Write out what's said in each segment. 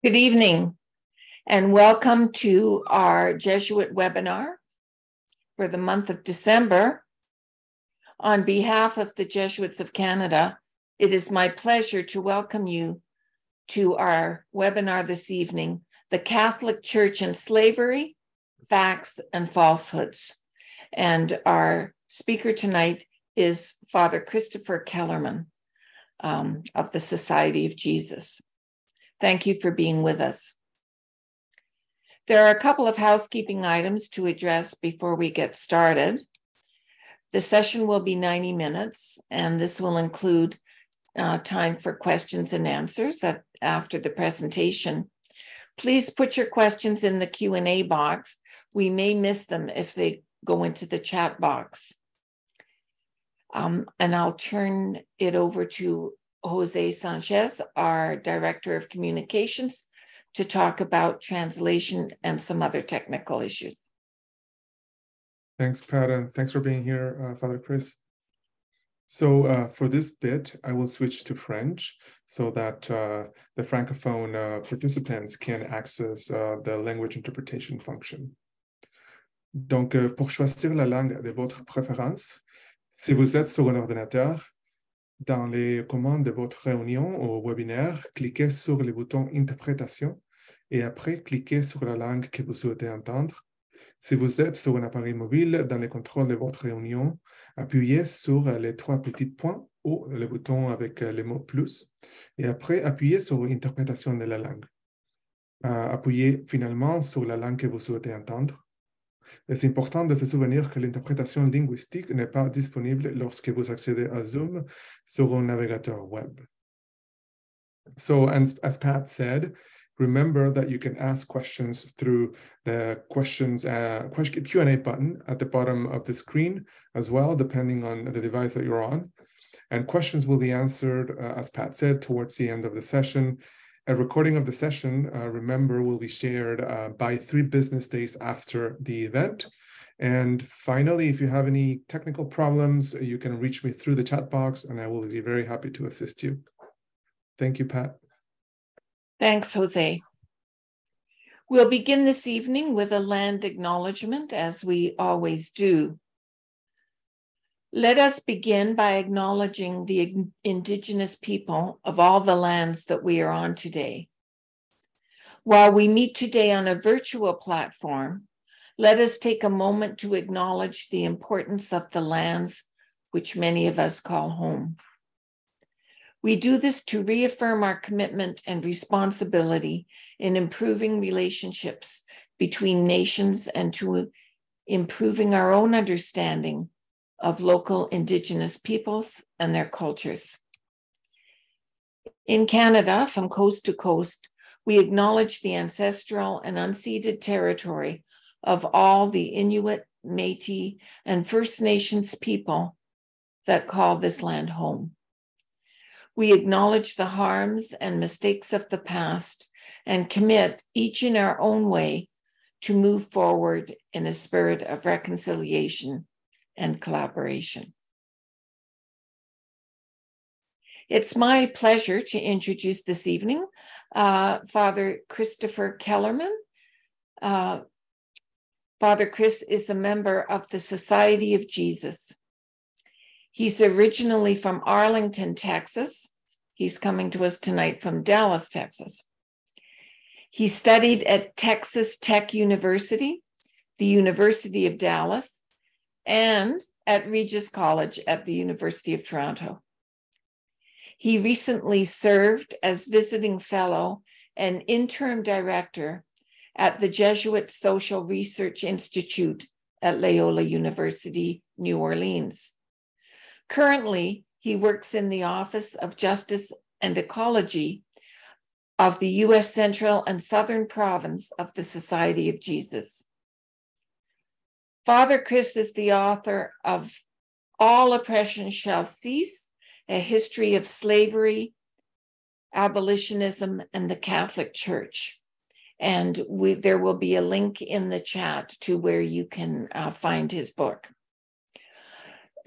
Good evening, and welcome to our Jesuit webinar for the month of December. On behalf of the Jesuits of Canada, it is my pleasure to welcome you to our webinar this evening, The Catholic Church and Slavery, Facts and Falsehoods. And our speaker tonight is Father Christopher Kellerman of the Society of Jesus. Thank you for being with us. There are a couple of housekeeping items to address before we get started. The session will be 90 minutes, and this will include time for questions and answers after the presentation. Please put your questions in the Q&A box. We may miss them if they go into the chat box. And I'll turn it over to Jose Sanchez, our Director of Communications, to talk about translation and some other technical issues. Thanks, Pat, and thanks for being here, Father Chris. So for this bit, I will switch to French so that the Francophone participants can access the language interpretation function. Donc, pour choisir la langue de votre préférence, si vous êtes sur un ordinateur, dans les commandes de votre réunion ou webinaire, cliquez sur le bouton Interprétation et après, cliquez sur la langue que vous souhaitez entendre. Si vous êtes sur un appareil mobile, dans le contrôle de votre réunion, appuyez sur les trois petits points ou le bouton avec le mot plus et après, appuyez sur Interprétation de la langue. Appuyez finalement sur la langue que vous souhaitez entendre. C'est important de se souvenir que l'interprétation linguistique n'est pas disponible lorsque vous accédez à Zoom sur un navigateur web. So, as Pat said, remember that you can ask questions through the Q&A button at the bottom of the screen as well, depending on the device that you're on. And questions will be answered, as Pat said, towards the end of the session. A recording of the session, remember, will be shared by 3 business days after the event. And finally, if you have any technical problems, you can reach me through the chat box, and I will be very happy to assist you. Thank you, Pat. Thanks, Jose. We'll begin this evening with a land acknowledgement, as we always do. Let us begin by acknowledging the Indigenous people of all the lands that we are on today. While we meet today on a virtual platform, let us take a moment to acknowledge the importance of the lands which many of us call home. We do this to reaffirm our commitment and responsibility in improving relationships between nations and to improving our own understanding of local Indigenous peoples and their cultures. In Canada, from coast to coast, we acknowledge the ancestral and unceded territory of all the Inuit, Métis, and First Nations people that call this land home. We acknowledge the harms and mistakes of the past and commit, each in our own way, to move forward in a spirit of reconciliation and collaboration. It's my pleasure to introduce this evening Father Christopher Kellerman. Father Chris is a member of the Society of Jesus. He's originally from Arlington, Texas. He's coming to us tonight from Dallas, Texas. He studied at Texas Tech University, the University of Dallas, and at Regis College at the University of Toronto. He recently served as visiting fellow and interim director at the Jesuit Social Research Institute at Loyola University, New Orleans. Currently, he works in the Office of Justice and Ecology of the U.S. Central and Southern Province of the Society of Jesus. Father Chris is the author of All Oppression Shall Cease, A History of Slavery, Abolitionism, and the Catholic Church. And there will be a link in the chat to where you can find his book.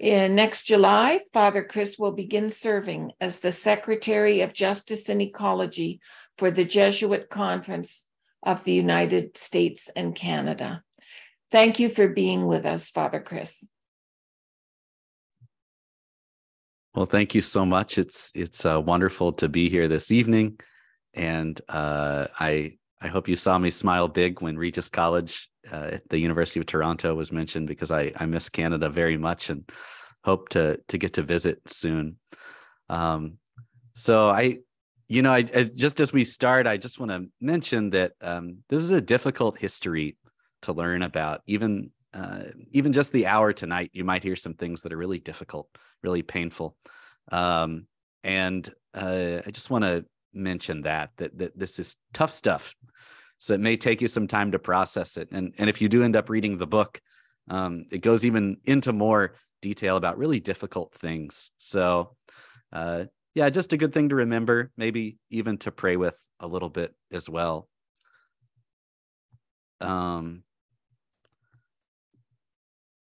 Next July, Father Chris will begin serving as the Secretary of Justice and Ecology for the Jesuit Conference of the United States and Canada. Thank you for being with us, Father Chris. Well, thank you so much. It's wonderful to be here this evening, and I hope you saw me smile big when Regis College at the University of Toronto was mentioned, because I miss Canada very much and hope to get to visit soon. So I just as we start, I just want to mention that this is a difficult history to learn about. Even just the hour tonight, you might hear some things that are really difficult, really painful. And I just want to mention that this is tough stuff. So it may take you some time to process it. And if you do end up reading the book, it goes even into more detail about really difficult things. So yeah, just a good thing to remember, maybe even to pray with a little bit as well.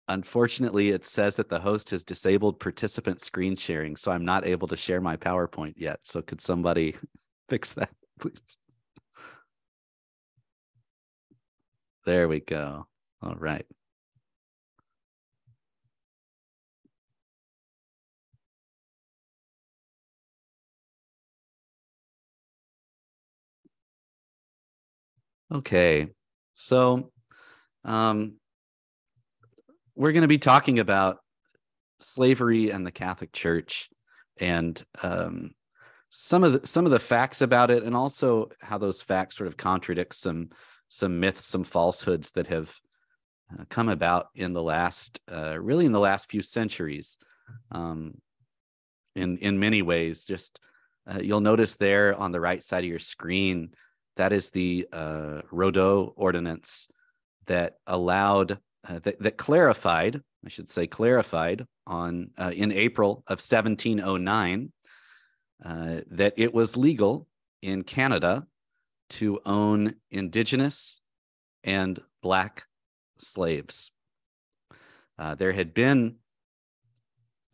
Unfortunately, it says that the host has disabled participant screen sharing, so I'm not able to share my PowerPoint yet. So could somebody fix that, please? There we go. All right. Okay, so we're going to be talking about slavery and the Catholic Church, and some of the facts about it, and also how those facts sort of contradict some myths, some falsehoods that have come about in the last few centuries. In many ways, just you'll notice there on the right side of your screen, that is the Rodot Ordinance that allowed, that clarified, I should say clarified, on in April of 1709, that it was legal in Canada to own Indigenous and Black slaves. There had been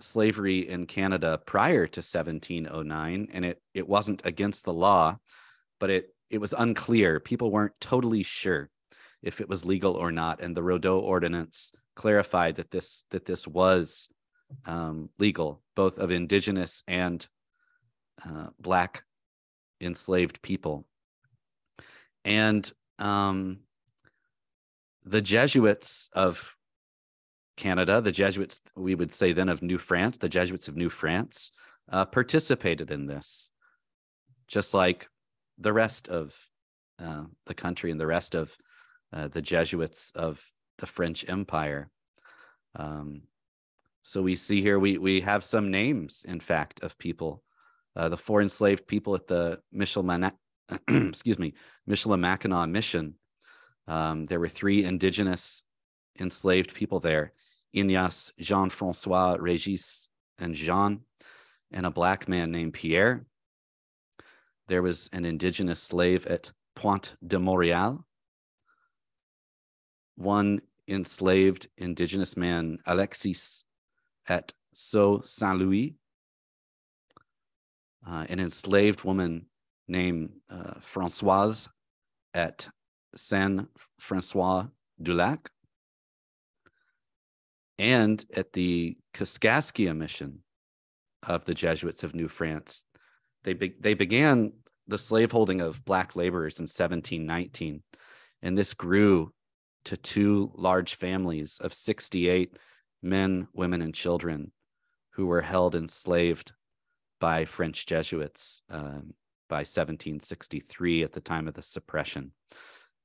slavery in Canada prior to 1709, and it wasn't against the law, but it was unclear. People weren't totally sure if it was legal or not, and the Rodot Ordinance clarified that this was legal, both of Indigenous and Black enslaved people. And the Jesuits of Canada, the Jesuits, we would say then of New France, the Jesuits of New France, participated in this, just like the rest of the country and the rest of the Jesuits of the French Empire. So we see here, we have some names, in fact, of people, the four enslaved people at the Michilimackinac mission. There were 3 Indigenous enslaved people there: Ignace, Jean-Francois, Régis, and Jean, and a Black man named Pierre. There was an Indigenous slave at Pointe de Montréal, one enslaved Indigenous man, Alexis, at Sault Saint Louis, an enslaved woman named Françoise at Saint François du Lac, and at the Kaskaskia mission of the Jesuits of New France. They began the slaveholding of Black laborers in 1719, and this grew to 2 large families of 68 men, women, and children who were held enslaved by French Jesuits by 1763 at the time of the suppression.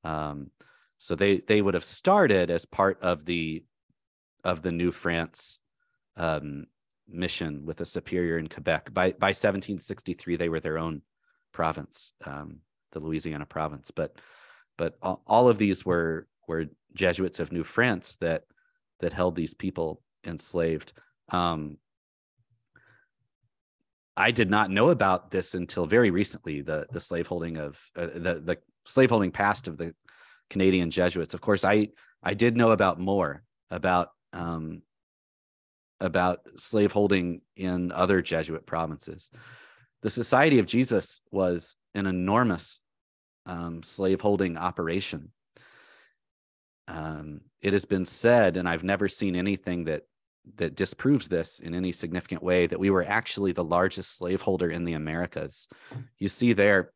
So they would have started as part of the New France mission with a superior in Quebec. By 1763, they were their own province, the Louisiana province. But all of these were Jesuits of New France that held these people enslaved. I did not know about this until very recently, the slaveholding of the slaveholding past of the Canadian Jesuits. Of course, I did know about more about about slaveholding in other Jesuit provinces. The Society of Jesus was an enormous slaveholding operation. It has been said, and I've never seen anything that disproves this in any significant way, that we were actually the largest slaveholder in the Americas. You see there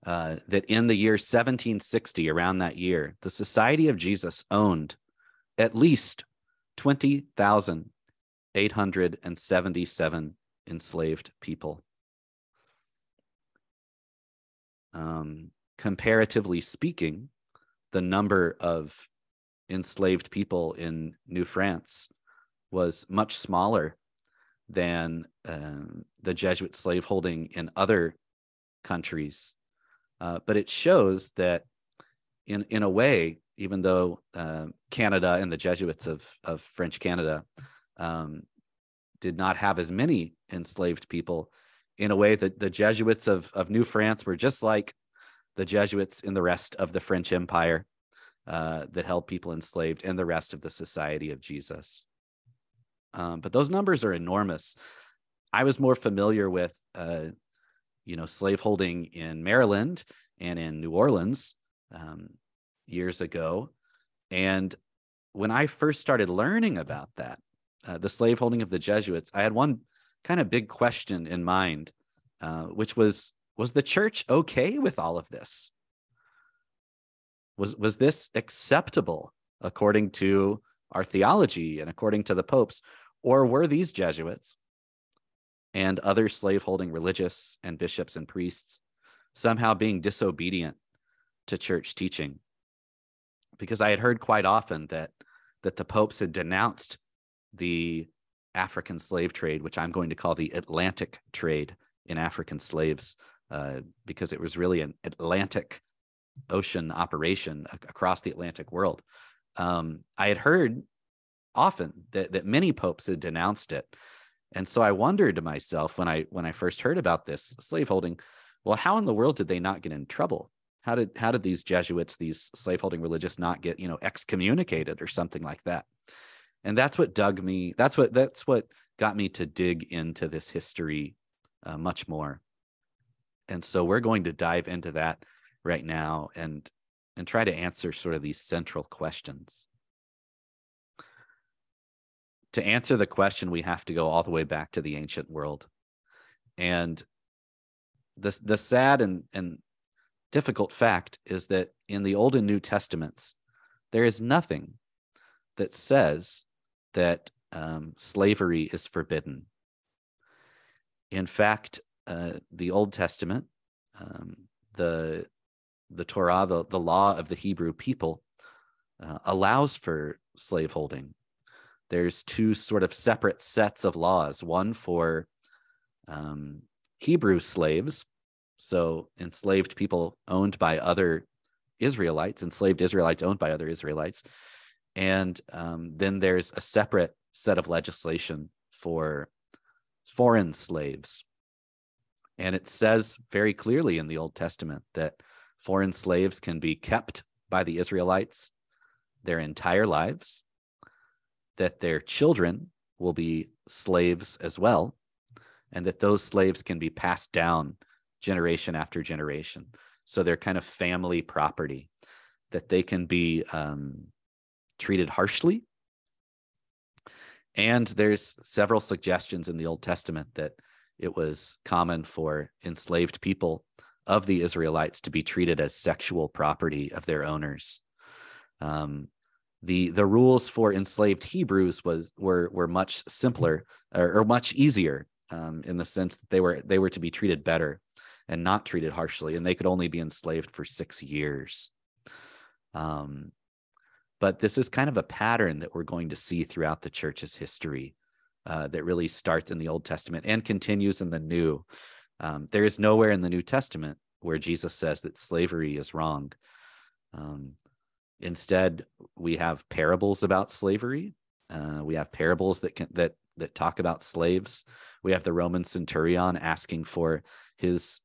that in the year 1760, around that year, the Society of Jesus owned at least 20,877 enslaved people. Comparatively speaking, the number of enslaved people in New France was much smaller than the Jesuit slaveholding in other countries. But it shows that in a way, even though Canada and the Jesuits of French Canada did not have as many enslaved people, in a way that the Jesuits of New France were just like the Jesuits in the rest of the French Empire that held people enslaved, and the rest of the Society of Jesus. But those numbers are enormous. I was more familiar with slaveholding in Maryland and in New Orleans years ago. And when I first started learning about that, the slaveholding of the Jesuits, I had one kind of big question in mind, which was the church okay with all of this? Was this acceptable according to our theology and according to the popes? Or were these Jesuits and other slaveholding religious and bishops and priests somehow being disobedient to church teaching? Because I had heard quite often that the popes had denounced the African slave trade, which I'm going to call the Atlantic trade in African slaves, because it was really an Atlantic Ocean operation across the Atlantic world. I had heard often that many popes had denounced it. And so I wondered to myself when I first heard about this slaveholding, well, how in the world did they not get in trouble? How did these Jesuits, these slaveholding religious, not get excommunicated or something like that? And that's what dug me. That's what got me to dig into this history much more. And so we're going to dive into that right now and try to answer sort of these central questions. To answer the question, we have to go all the way back to the ancient world. And the sad and difficult fact is that in the Old and New Testaments, there is nothing that says that slavery is forbidden. In fact, the Old Testament, the Torah, the law of the Hebrew people, allows for slaveholding. There's two sort of separate sets of laws, one for Hebrew slaves, so enslaved people owned by other Israelites, enslaved Israelites owned by other Israelites, and then there's a separate set of legislation for foreign slaves. And it says very clearly in the Old Testament that foreign slaves can be kept by the Israelites their entire lives, that their children will be slaves as well, and that those slaves can be passed down generation after generation. So they're kind of family property, that they can be treated harshly. And there's several suggestions in the Old Testament that it was common for enslaved people of the Israelites to be treated as sexual property of their owners. The rules for enslaved Hebrews were much simpler or much easier in the sense that they were to be treated better and not treated harshly, and they could only be enslaved for 6 years. But this is kind of a pattern that we're going to see throughout the church's history that really starts in the Old Testament and continues in the New. There is nowhere in the New Testament where Jesus says that slavery is wrong. Instead, we have parables about slavery. We have parables that talk about slaves. We have the Roman centurion asking for his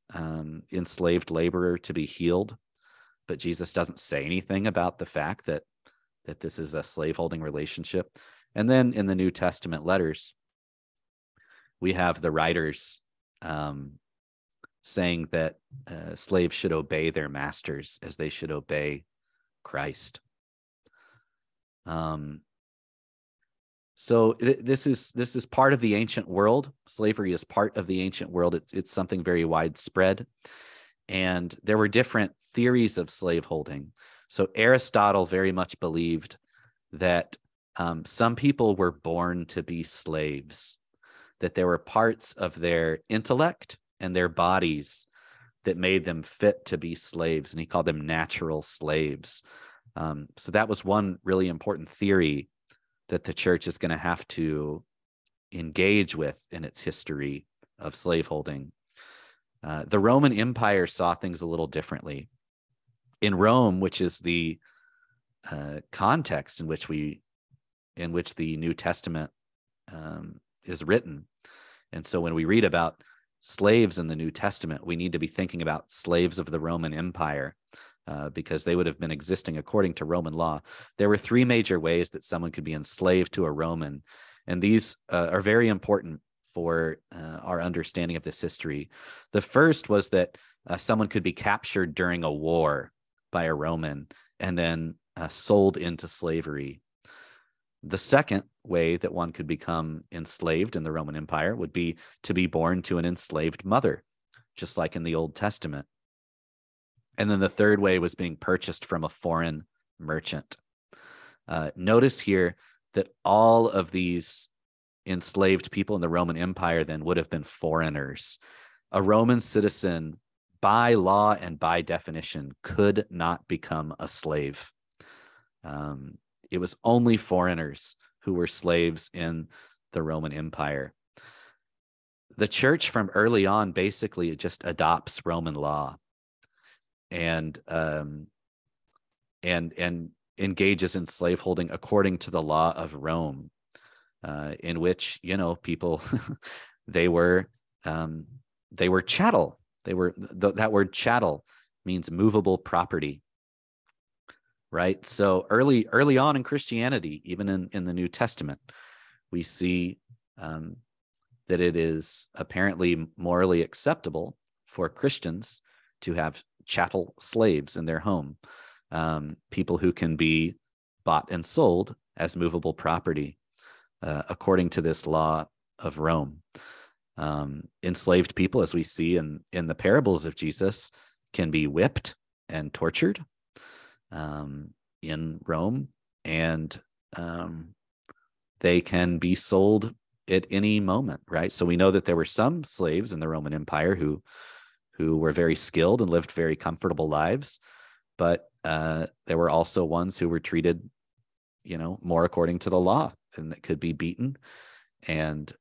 enslaved laborer to be healed, but Jesus doesn't say anything about the fact that this is a slaveholding relationship. And then in the New Testament letters, we have the writers saying that slaves should obey their masters as they should obey Christ. So this is part of the ancient world. Slavery is part of the ancient world. It's something very widespread. And there were different theories of slaveholding. So Aristotle very much believed that some people were born to be slaves, that there were parts of their intellect and their bodies that made them fit to be slaves, and he called them natural slaves. So that was one really important theory that the church is going to have to engage with in its history of slaveholding. The Roman Empire saw things a little differently. In Rome, which is the context in which the New Testament is written, and so when we read about slaves in the New Testament, we need to be thinking about slaves of the Roman Empire, because they would have been existing according to Roman law. There were three major ways that someone could be enslaved to a Roman, and these are very important for our understanding of this history. The first was that someone could be captured during a war by a Roman and then sold into slavery. The second way that one could become enslaved in the Roman Empire would be to be born to an enslaved mother, just like in the Old Testament. And then the third way was being purchased from a foreign merchant. Notice here that all of these enslaved people in the Roman Empire then would have been foreigners. A Roman citizen, by law and by definition, could not become a slave. It was only foreigners who were slaves in the Roman Empire. The church from early on basically just adopts Roman law and engages in slaveholding according to the law of Rome, in which, people they were chattel. That word chattel means movable property. Right. So early on in Christianity, even in the New Testament, we see that it is apparently morally acceptable for Christians to have chattel slaves in their home, people who can be bought and sold as movable property, according to this law of Rome. Enslaved people, as we see in the parables of Jesus, can be whipped and tortured in Rome, and they can be sold at any moment, right? So we know that there were some slaves in the Roman Empire who were very skilled and lived very comfortable lives, but there were also ones who were treated, more according to the law, and that could be beaten. And,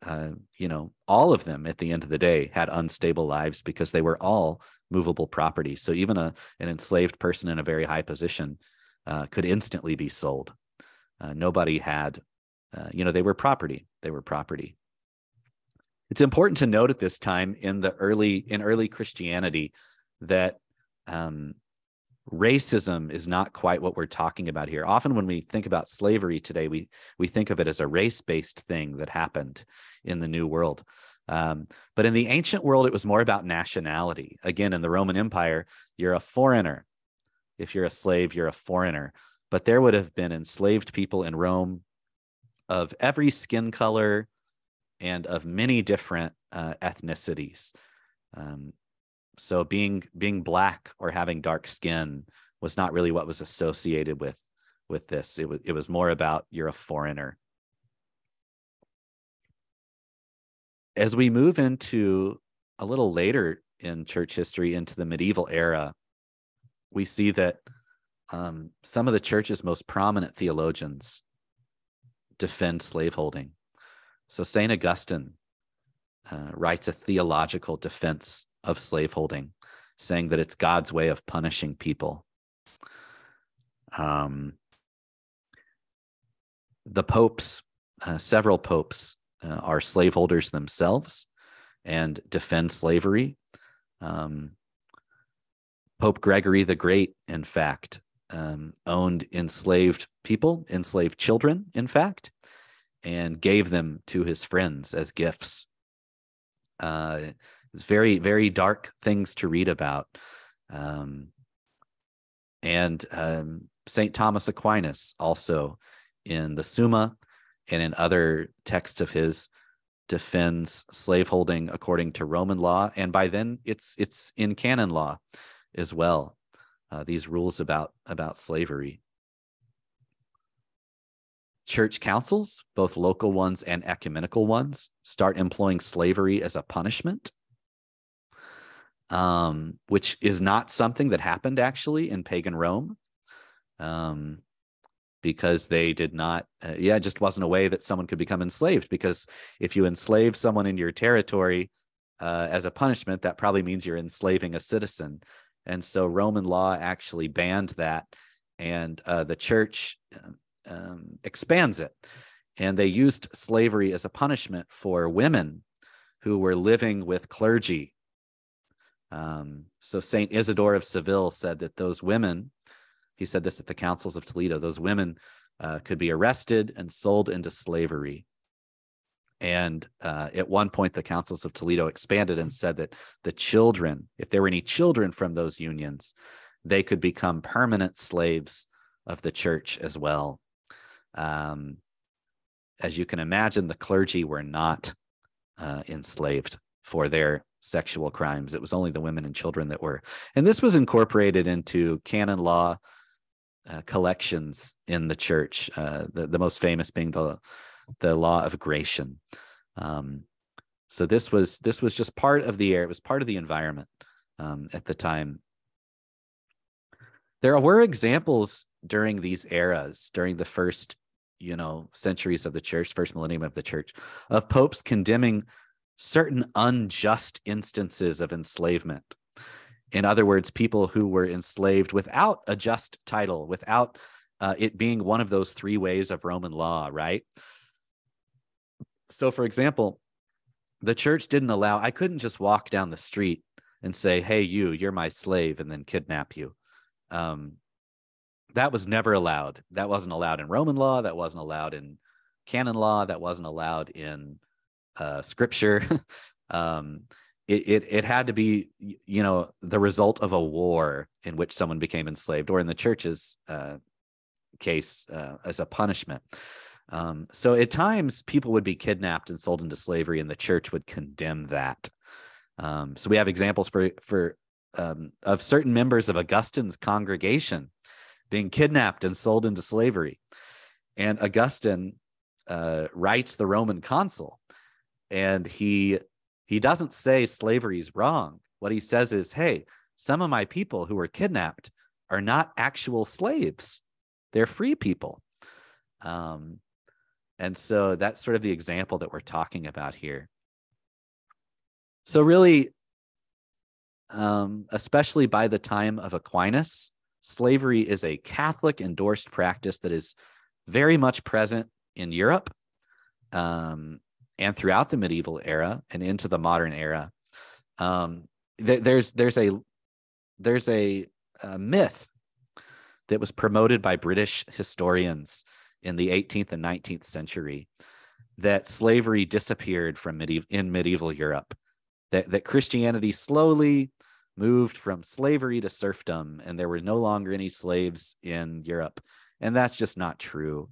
all of them at the end of the day had unstable lives because they were all movable property. So even an enslaved person in a very high position could instantly be sold. Nobody had, they were property. They were property. It's important to note at this time in early Christianity that racism is not quite what we're talking about here. Often when we think about slavery today, we think of it as a race-based thing that happened in the New World. But in the ancient world, it was more about nationality. Again, in the Roman Empire, you're a foreigner. If you're a slave, you're a foreigner. But there would have been enslaved people in Rome of every skin color and of many different ethnicities. So being black or having dark skin was not really what was associated with this. It was more about you're a foreigner. As we move into a little later in church history, into the medieval era, we see that some of the church's most prominent theologians defend slaveholding. So St. Augustine writes a theological defense of slaveholding, saying that it's God's way of punishing people. The popes, several popes, are slaveholders themselves and defend slavery. Pope Gregory the Great, in fact, owned enslaved people, enslaved children, in fact, and gave them to his friends as gifts. It's very, very dark things to read about. And St. Thomas Aquinas also, in the Summa and in other texts of his, defends slaveholding according to Roman law, and by then it's in canon law as well. These rules about slavery. Church councils, both local ones and ecumenical ones, start employing slavery as a punishment, which is not something that happened actually in pagan Rome, because they did not, it just wasn't a way that someone could become enslaved, because if you enslave someone in your territory as a punishment, that probably means you're enslaving a citizen. And so Roman law actually banned that, and the church expands it. And they used slavery as a punishment for women who were living with clergy. So St. Isidore of Seville said that those women, he said this at the councils of Toledo, those women could be arrested and sold into slavery. And at one point, the councils of Toledo expanded and said that the children, if there were any children from those unions, they could become permanent slaves of the church as well. As you can imagine, the clergy were not enslaved for their sexual crimes. It was only the women and children that were. And this was incorporated into canon law collections in the church, the most famous being the law of Gratian. So this was just part of the air. It was part of the environment at the time. There were examples during these eras, during the first, centuries of the church, first millennium of the church, of popes condemning certain unjust instances of enslavement. In other words, people who were enslaved without a just title, without it being one of those three ways of Roman law, right? So, for example, the church didn't allow, I couldn't just walk down the street and say, hey, you're my slave, and then kidnap you. That was never allowed. That wasn't allowed in Roman law. That wasn't allowed in canon law. That wasn't allowed in scripture. It had to be, the result of a war in which someone became enslaved, or in the church's case, as a punishment. So at times people would be kidnapped and sold into slavery, and the church would condemn that. So we have examples of certain members of Augustine's congregation being kidnapped and sold into slavery. And Augustine writes the Roman consul, and he doesn't say slavery is wrong. What he says is, hey, some of my people who were kidnapped are not actual slaves. They're free people. And so that's sort of the example that we're talking about here. So really, especially by the time of Aquinas, slavery is a Catholic endorsed practice that is very much present in Europe, and throughout the medieval era and into the modern era. There's a myth that was promoted by British historians in the 18th and 19th century that slavery disappeared from medieval Europe, that Christianity slowly moved from slavery to serfdom, and there were no longer any slaves in Europe. And that's just not true.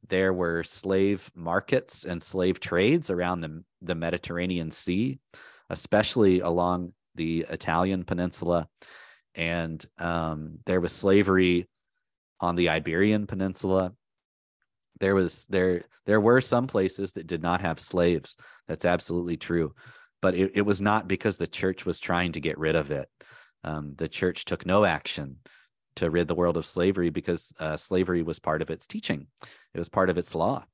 There were slave markets and slave trades around the Mediterranean Sea, especially along the Italian peninsula. And there was slavery on the Iberian Peninsula. There were some places that did not have slaves. That's absolutely true. But it was not because the church was trying to get rid of it. The church took no action to rid the world of slavery because slavery was part of its teaching. It was part of its law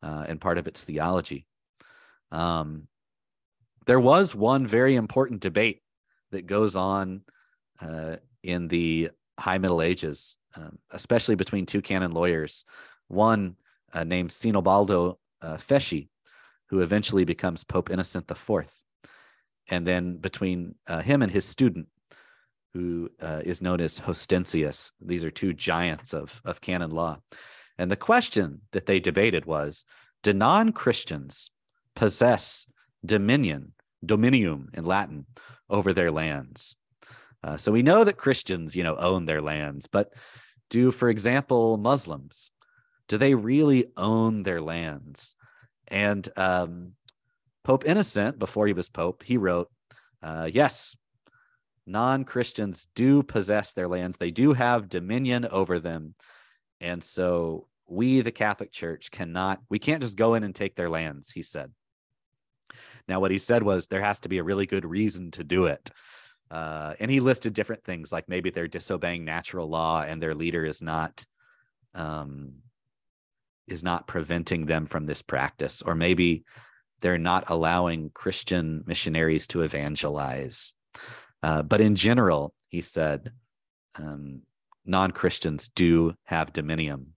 and part of its theology. There was one very important debate that goes on in the High Middle Ages, especially between two canon lawyers, one named Sinobaldo Fesci, who eventually becomes Pope Innocent IV, and then between him and his student, who is known as Horstensius. These are two giants of canon law. And the question that they debated was, do non-Christians possess dominium in Latin, over their lands? So we know that Christians, own their lands, but do, for example, Muslims, do they really own their lands? And Pope Innocent, before he was Pope, he wrote, yes, non-Christians do possess their lands. They do have dominion over them. And so we, the Catholic Church, we can't just go in and take their lands, he said. Now, what he said was there has to be a really good reason to do it. And he listed different things, like maybe they're disobeying natural law and their leader is not preventing them from this practice, or maybe they're not allowing Christian missionaries to evangelize. But in general, he said, non-Christians do have dominion.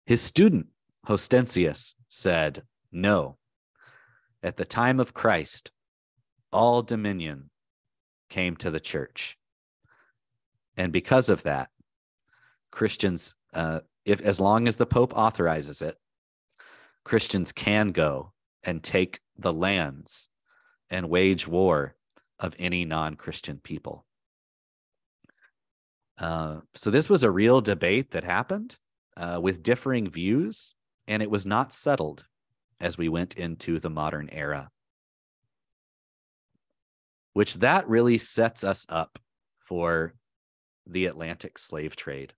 His student, Hostentius, said, no. At the time of Christ, all dominion came to the church. And because of that, Christians, as long as the Pope authorizes it, Christians can go and take the lands and wage war of any non-Christian people. So this was a real debate that happened with differing views, and it was not settled as we went into the modern era, which that really sets us up for the Atlantic slave trade.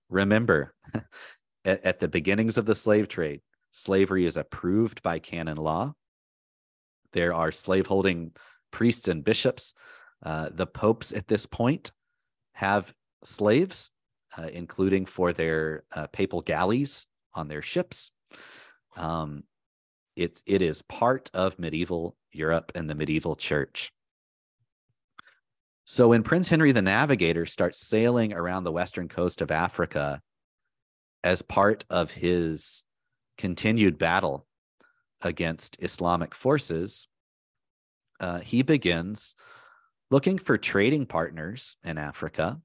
Remember, at the beginnings of the slave trade, slavery is approved by canon law. There are slaveholding priests and bishops. The popes at this point have slaves, including for their papal galleys on their ships. It is part of medieval Europe and the medieval church. So when Prince Henry the Navigator starts sailing around the western coast of Africa as part of his continued battle against Islamic forces, he begins looking for trading partners in Africa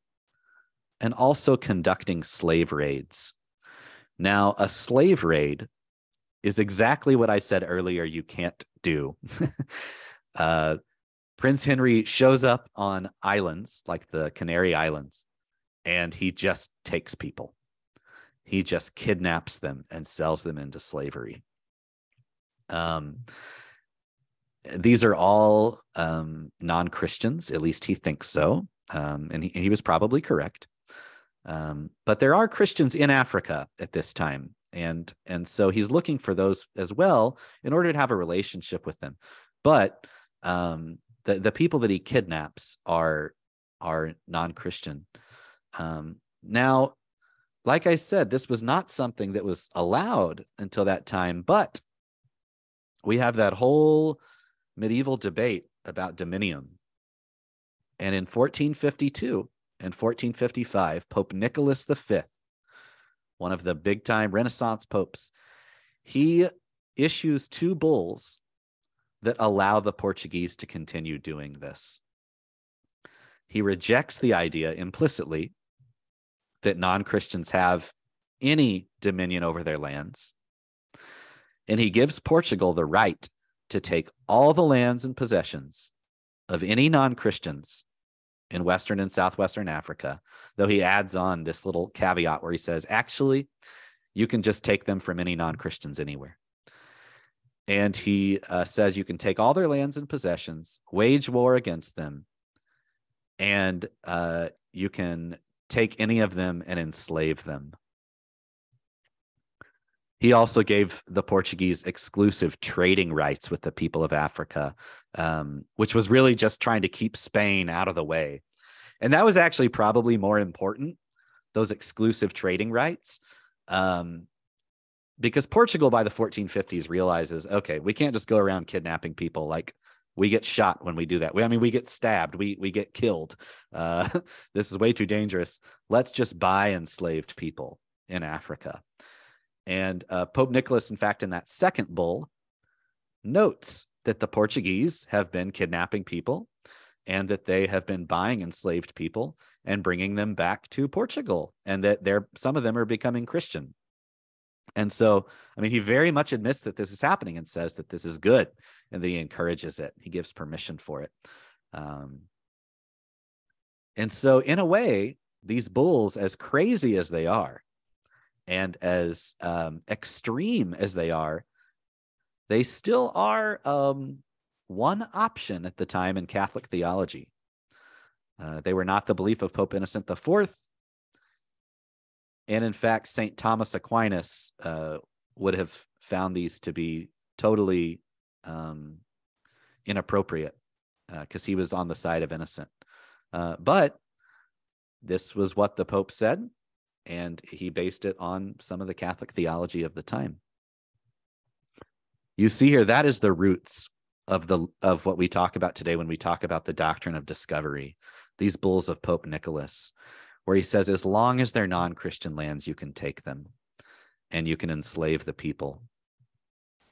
and also conducting slave raids. Now, a slave raid is exactly what I said earlier you can't do. Prince Henry shows up on islands like the Canary Islands, and he just takes people. He just kidnaps them and sells them into slavery. These are all non-Christians, at least he thinks so, and he was probably correct. But there are Christians in Africa at this time, and so he's looking for those as well in order to have a relationship with them. But the people that he kidnaps are non-Christian. Now, like I said, this was not something that was allowed until that time, but we have that whole medieval debate about dominion. And in 1452 and 1455, Pope Nicholas V, one of the big-time Renaissance popes, he issues 2 bulls that allow the Portuguese to continue doing this. He rejects the idea implicitly that non-Christians have any dominion over their lands, and he gives Portugal the right to take all the lands and possessions of any non-Christians in Western and Southwestern Africa, though he adds on this little caveat where he says, actually, you can just take them from any non-Christians anywhere. And he says you can take all their lands and possessions, wage war against them, and you can take any of them and enslave them. He also gave the Portuguese exclusive trading rights with the people of Africa, which was really just trying to keep Spain out of the way. And that was actually probably more important, those exclusive trading rights, because Portugal by the 1450s realizes, okay, we can't just go around kidnapping people. Like, we get shot when we do that. We get stabbed. We get killed. This is way too dangerous. Let's just buy enslaved people in Africa. And Pope Nicholas, in fact, in that second bull, notes that the Portuguese have been kidnapping people and that they have been buying enslaved people and bringing them back to Portugal, and that some of them are becoming Christian. And so, I mean, he very much admits that this is happening and says that this is good, and that he encourages it. He gives permission for it. And so, in a way, these bulls, as crazy as they are, and as extreme as they still are one option at the time in Catholic theology. They were not the belief of Pope Innocent IV. And in fact, St. Thomas Aquinas would have found these to be totally inappropriate because he was on the side of Innocent. But this was what the Pope said, and he based it on some of the Catholic theology of the time. You see here, that is the roots of what we talk about today when we talk about the doctrine of discovery, these bulls of Pope Nicholas, where he says, as long as they're non-Christian lands, you can take them and you can enslave the people.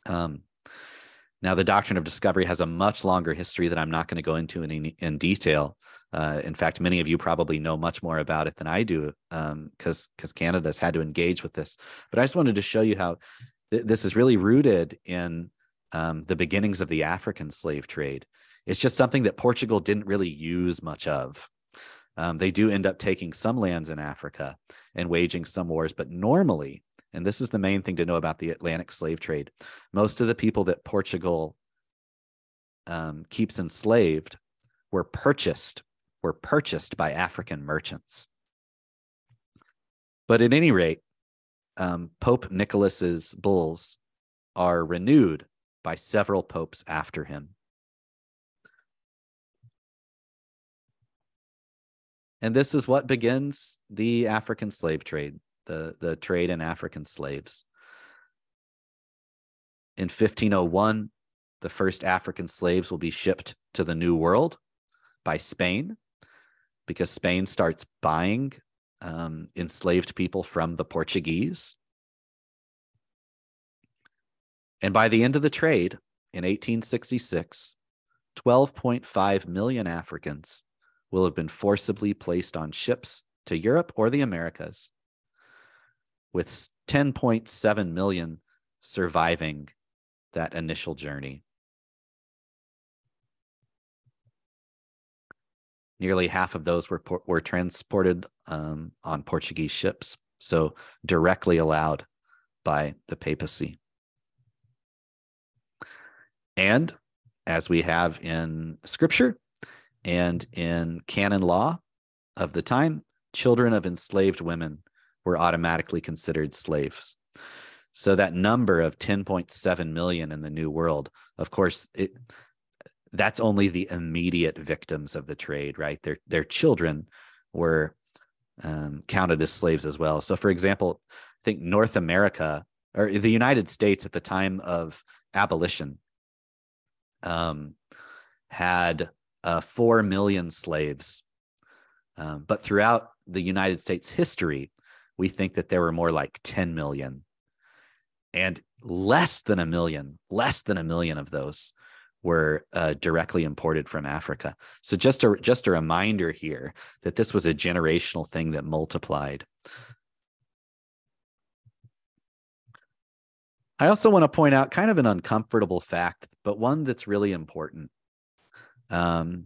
Now, the doctrine of discovery has a much longer history that I'm not going to go into in detail. In fact, many of you probably know much more about it than I do because Canada's had to engage with this. But I just wanted to show you how this is really rooted in the beginnings of the African slave trade. It's just something that Portugal didn't really use much of. They do end up taking some lands in Africa and waging some wars, but normally, and this is the main thing to know about the Atlantic slave trade, most of the people that Portugal keeps enslaved were purchased by African merchants. But at any rate, Pope Nicholas's bulls are renewed by several popes after him. And this is what begins the African slave trade, the trade in African slaves. In 1501, the first African slaves will be shipped to the New World by Spain, because Spain starts buying enslaved people from the Portuguese. And by the end of the trade, in 1866, 12.5 million Africans will have been forcibly placed on ships to Europe or the Americas, with 10.7 million surviving that initial journey. Nearly half of those were transported on Portuguese ships, so directly allowed by the papacy. And as we have in scripture and in canon law of the time, children of enslaved women were automatically considered slaves. So that number of 10.7 million in the New World, of course, that's only the immediate victims of the trade, right? Their children were counted as slaves as well. So, for example, I think North America, or the United States at the time of abolition, had 4 million slaves. But throughout the United States history, we think that there were more like 10 million. And less than a million of those were directly imported from Africa. So just a reminder here that this was a generational thing that multiplied. I also want to point out kind of an uncomfortable fact, but one that's really important. It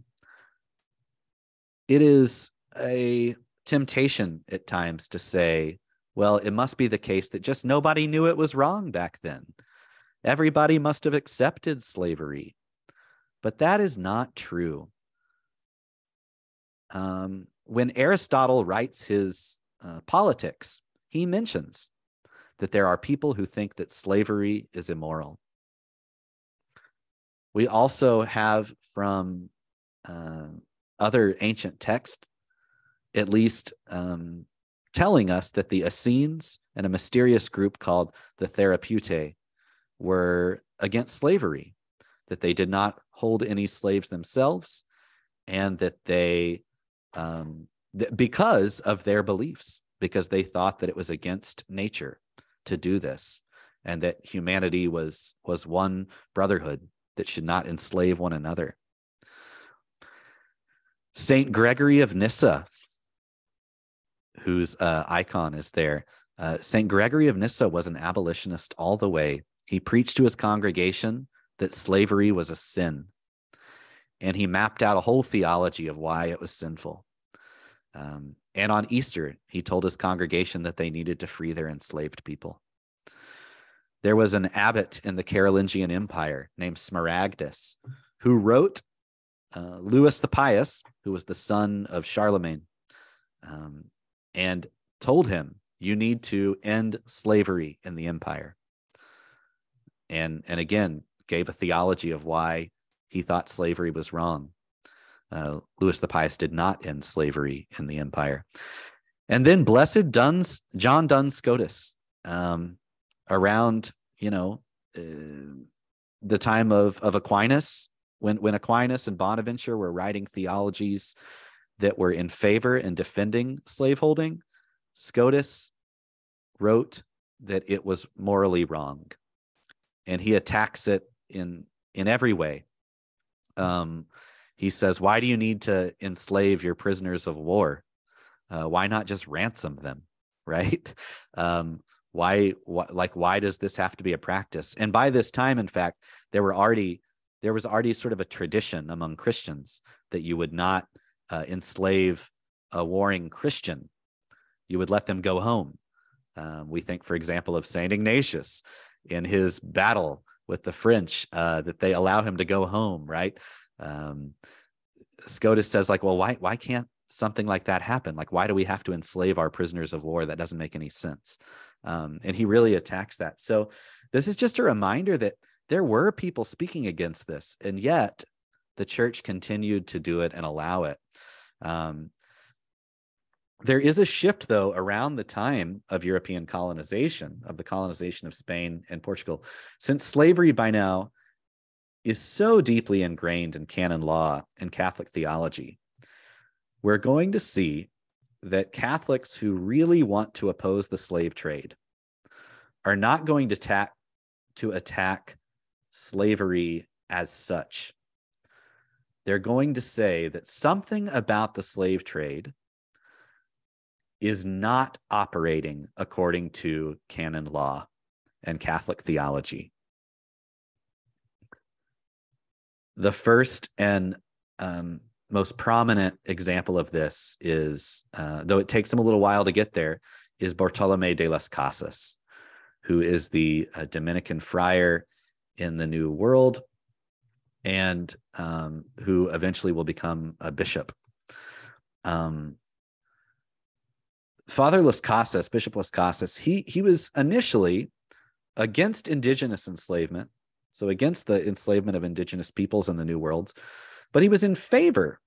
is a temptation at times to say, well, it must be the case that just nobody knew it was wrong back then. Everybody must have accepted slavery. But that is not true. When Aristotle writes his Politics, he mentions that there are people who think that slavery is immoral. We also have from other ancient texts, at least telling us that the Essenes and a mysterious group called the Therapeutae were against slavery, that they did not hold any slaves themselves, and that they, because of their beliefs, because they thought that it was against nature to do this, and that humanity was one brotherhood that should not enslave one another. Saint Gregory of Nyssa, whose icon is there. Saint Gregory of Nyssa was an abolitionist all the way. He preached to his congregation that slavery was a sin, and he mapped out a whole theology of why it was sinful. And on Easter, he told his congregation that they needed to free their enslaved people. There was an abbot in the Carolingian Empire named Smaragdus who wrote Louis the Pious, who was the son of Charlemagne, and told him, you need to end slavery in the empire. And again, gave a theology of why he thought slavery was wrong. Louis the Pious did not end slavery in the empire. And then Blessed John Duns Scotus, around, the time of Aquinas, when Aquinas and Bonaventure were writing theologies that were in favor and defending slaveholding, Scotus wrote that it was morally wrong. And he attacks it in every way. He says, why do you need to enslave your prisoners of war? Why not just ransom them, right? Why does this have to be a practice? And by this time, in fact, there was already sort of a tradition among Christians that you would not enslave a warring Christian. You would let them go home. We think, for example, of Saint Ignatius in his battle with the French, that they allow him to go home, right? Scotus says, well, why can't something like that happen? Why do we have to enslave our prisoners of war? That doesn't make any sense. And he really attacks that. So this is just a reminder that there were people speaking against this, and yet the church continued to do it and allow it. There is a shift, though, around the time of European colonization, of the colonization of Spain and Portugal. Since slavery by now is so deeply ingrained in canon law and Catholic theology, we're going to see that Catholics who really want to oppose the slave trade are not going to attack slavery as such. They're going to say that something about the slave trade is not operating according to canon law and Catholic theology. The first and most prominent example of this is, though it takes him a little while to get there, is Bartolomé de las Casas, who is the Dominican friar in the New World and who eventually will become a bishop. Father Las Casas, Bishop Las Casas, he was initially against indigenous enslavement, so against the enslavement of indigenous peoples in the New World, but he was in favor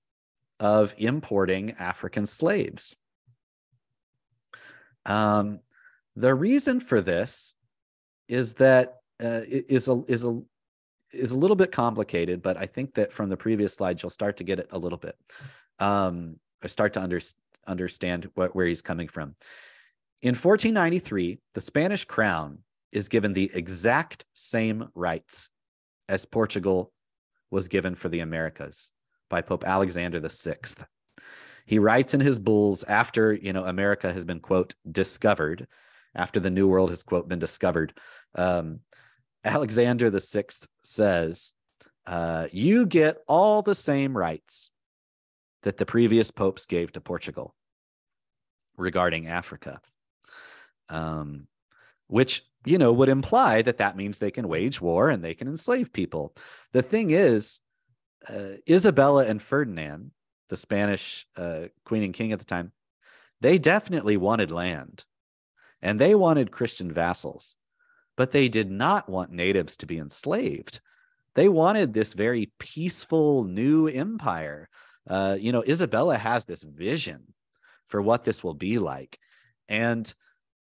of importing African slaves. The reason for this is that is a little bit complicated, but I think that from the previous slide you'll start to get it a little bit, or start to understand where he's coming from. In 1493, the Spanish crown is given the exact same rights as Portugal was given for the Americas by Pope Alexander VI. He writes in his bulls after, America has been, quote, discovered, after the New World has, quote, been discovered. Alexander VI says, you get all the same rights that the previous popes gave to Portugal regarding Africa, which, would imply that means they can wage war and they can enslave people. The thing is, Isabella and Ferdinand, the Spanish queen and king at the time, they definitely wanted land and they wanted Christian vassals, but they did not want natives to be enslaved. They wanted this very peaceful new empire. Isabella has this vision for what this will be like. And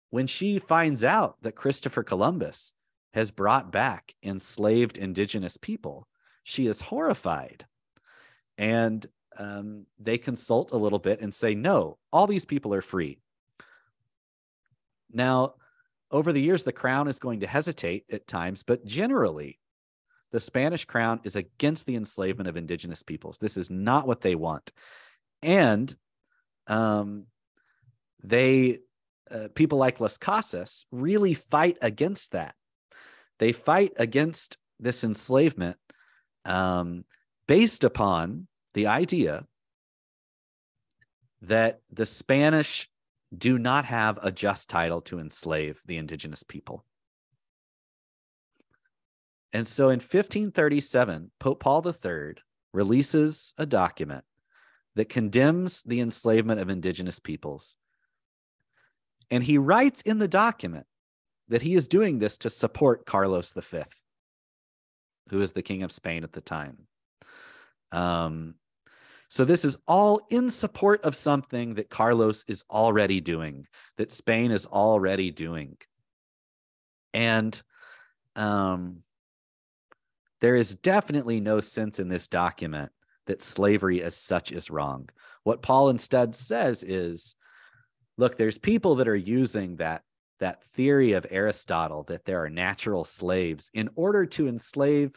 when she finds out that Christopher Columbus has brought back enslaved indigenous people, she is horrified. And they consult a little bit and say, no, all these people are free. Now, over the years, the crown is going to hesitate at times, but generally, the Spanish crown is against the enslavement of indigenous peoples. This is not what they want. And people like Las Casas really fight against that. They fight against this enslavement based upon the idea that the Spanish do not have a just title to enslave the indigenous people. And so in 1537, Pope Paul III releases a document that condemns the enslavement of indigenous peoples. And he writes in the document that he is doing this to support Carlos V, who is the King of Spain at the time. So this is all in support of something that Carlos is already doing, that Spain is already doing. And there is definitely no sense in this document that slavery as such is wrong. What Paul instead says is, look, there's people that are using that theory of Aristotle that there are natural slaves in order to enslave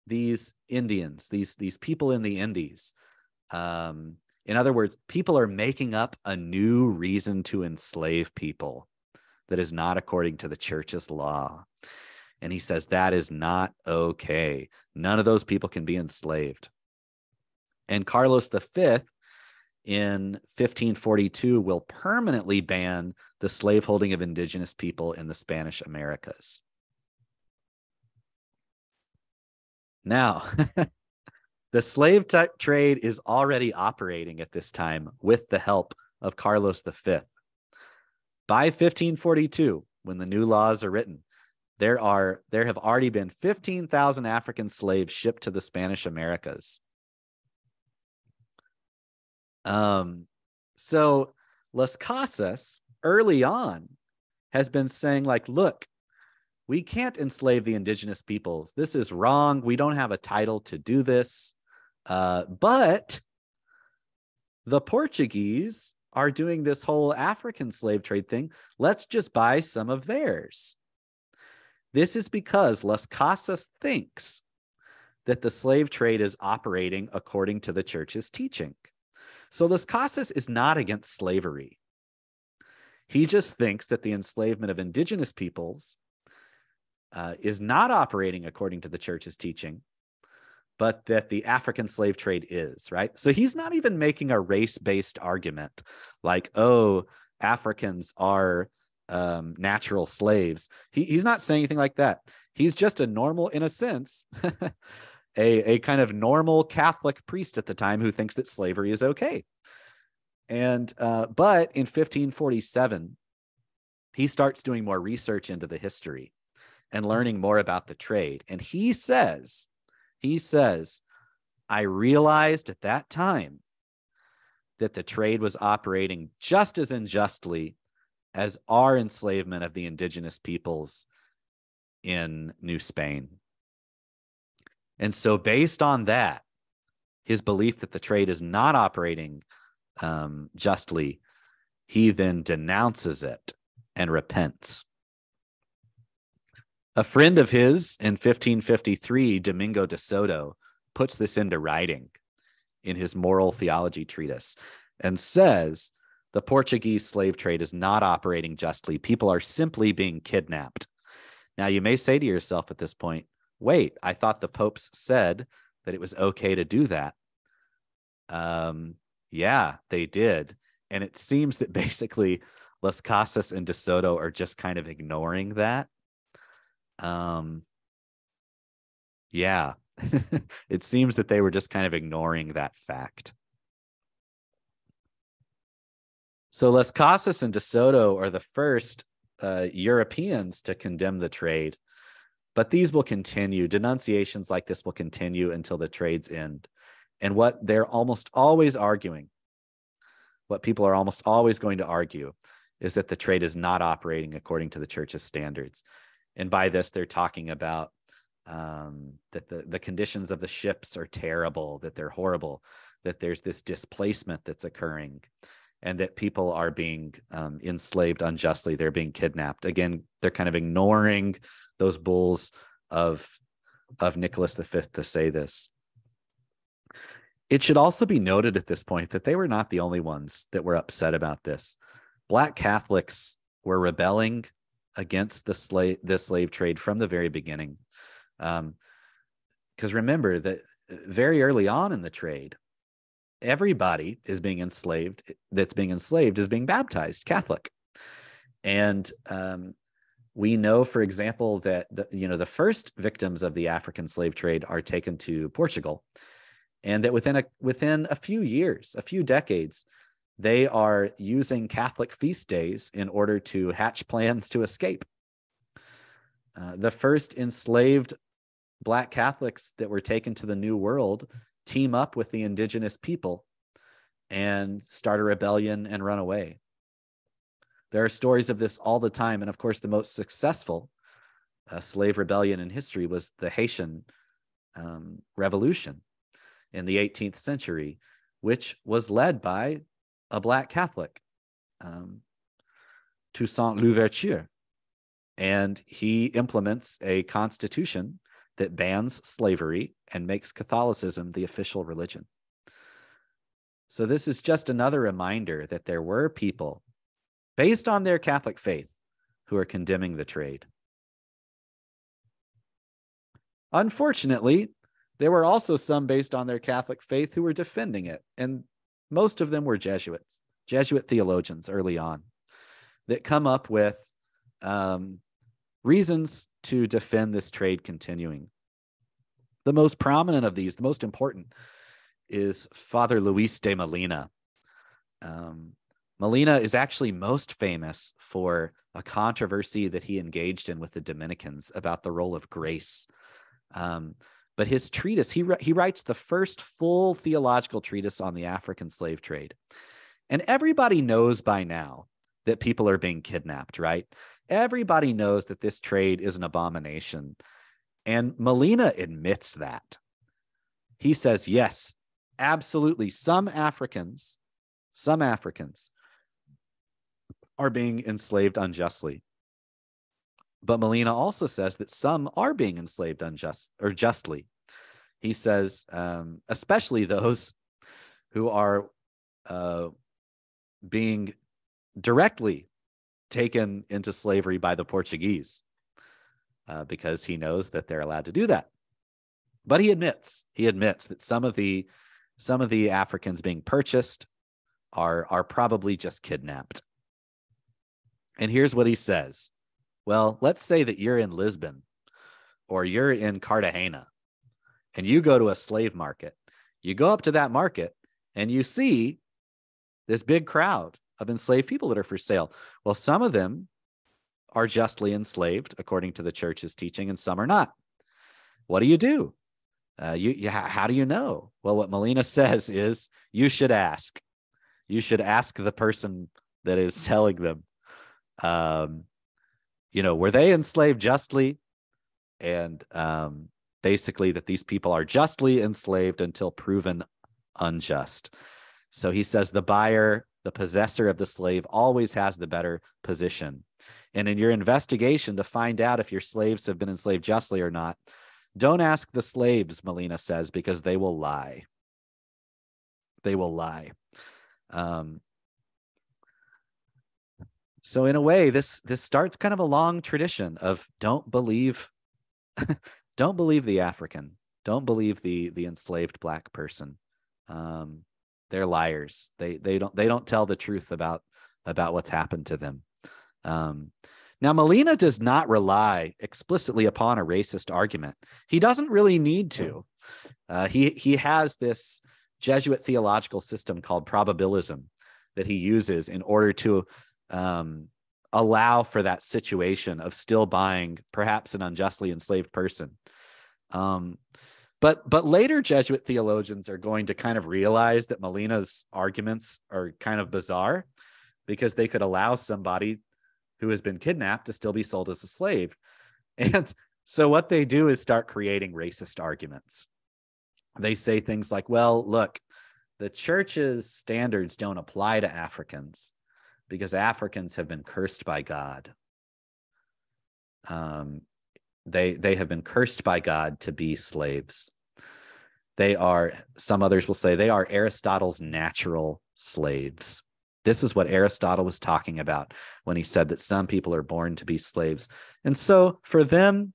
these Indians, these people in the Indies. In other words, people are making up a new reason to enslave people that is not according to the church's law. And he says that is not okay. None of those people can be enslaved. And Carlos V in 1542 will permanently ban the slaveholding of indigenous people in the Spanish Americas. Now, the slave trade is already operating at this time with the help of Carlos V. By 1542, when the new laws are written, there have already been 15,000 African slaves shipped to the Spanish Americas. So Las Casas early on has been saying, like, look, we can't enslave the indigenous peoples. This is wrong. We don't have a title to do this. But the Portuguese are doing this whole African slave trade thing. Let's just buy some of theirs. This is because Las Casas thinks that the slave trade is operating according to the church's teaching. So Las Casas is not against slavery. He just thinks that the enslavement of indigenous peoples is not operating according to the church's teaching, but that the African slave trade is, right? So he's not even making a race-based argument like, oh, Africans are natural slaves. He's not saying anything like that. He's just a normal, in a sense, a kind of normal Catholic priest at the time who thinks that slavery is okay. And but in 1547, he starts doing more research into the history and learning more about the trade. And he says, I realized at that time that the trade was operating just as unjustly as our enslavement of the indigenous peoples in New Spain. And so based on that, his belief that the trade is not operating justly, he then denounces it and repents. A friend of his in 1553, Domingo de Soto, puts this into writing in his moral theology treatise and says, the Portuguese slave trade is not operating justly. People are simply being kidnapped. Now, you may say to yourself at this point, wait, I thought the popes said that it was okay to do that. Yeah, they did. And it seems that basically Las Casas and De Soto are just kind of ignoring that. Yeah, it seems that they were just kind of ignoring that fact. So Las Casas and De Soto are the first Europeans to condemn the trade, but these will continue. Denunciations like this will continue until the trade's end. And what they're almost always arguing, what people are almost always going to argue, is that the trade is not operating according to the church's standards. And by this, they're talking about that the conditions of the ships are terrible, that they're horrible, that there's this displacement that's occurring, and that people are being enslaved unjustly. They're being kidnapped. Again, they're kind of ignoring those bulls of Nicholas V to say this. It should also be noted at this point that they were not the only ones that were upset about this. Black Catholics were rebelling against the slave trade from the very beginning. Because remember that very early on in the trade, everybody is being enslaved. That's being enslaved is being baptized Catholic. And we know, for example, that the first victims of the African slave trade are taken to Portugal, and that within a few years, a few decades, they are using Catholic feast days in order to hatch plans to escape. The first enslaved Black Catholics that were taken to the New World team up with the indigenous people and start a rebellion and run away. There are stories of this all the time. And of course, the most successful slave rebellion in history was the Haitian Revolution in the 18th century, which was led by a Black Catholic, Toussaint Louverture. And he implements a constitution that bans slavery and makes Catholicism the official religion. So this is just another reminder that there were people based on their Catholic faith who are condemning the trade. Unfortunately, there were also some based on their Catholic faith who were defending it, and most of them were Jesuit theologians early on that come up with reasons to defend this trade continuing. The most prominent of these, the most important, is Father Luis de Molina. Molina is actually most famous for a controversy that he engaged in with the Dominicans about the role of grace. But his treatise, he writes the first full theological treatise on the African slave trade. And everybody knows by now that people are being kidnapped, right? Everybody knows that this trade is an abomination. And Molina admits that. He says, yes, absolutely. Some Africans are being enslaved unjustly. But Molina also says that some are being enslaved justly. He says, especially those who are being directly taken into slavery by the Portuguese, because he knows that they're allowed to do that. But he admits that some of the Africans being purchased are probably just kidnapped. And here's what he says. Well, let's say that you're in Lisbon or you're in Cartagena and you go to a slave market. You go up to that market and you see this big crowd of enslaved people that are for sale. Well, some of them are justly enslaved according to the church's teaching, and some are not. What do you do? How do you know? Well, what Molina says is you should ask. You should ask the person that is selling them. Were they enslaved justly? And basically that these people are justly enslaved until proven unjust. So he says the buyer, the possessor of the slave, always has the better position. And in your investigation to find out if your slaves have been enslaved justly or not, don't ask the slaves, Molina says, because they will lie. They will lie. So in a way, this starts kind of a long tradition of don't believe the African, don't believe the enslaved Black person. They're liars. They don't tell the truth about what's happened to them. Now, Molina does not rely explicitly upon a racist argument. He doesn't really need to. He has this Jesuit theological system called probabilism that he uses in order to allow for that situation of still buying perhaps an unjustly enslaved person. But later Jesuit theologians are going to kind of realize that Molina's arguments are kind of bizarre because they could allow somebody who has been kidnapped to still be sold as a slave. And so what they do is start creating racist arguments. They say things like, well, look, the church's standards don't apply to Africans because Africans have been cursed by God. They have been cursed by God to be slaves. Some others will say they are Aristotle's natural slaves. This is what Aristotle was talking about when he said that some people are born to be slaves. And so for them,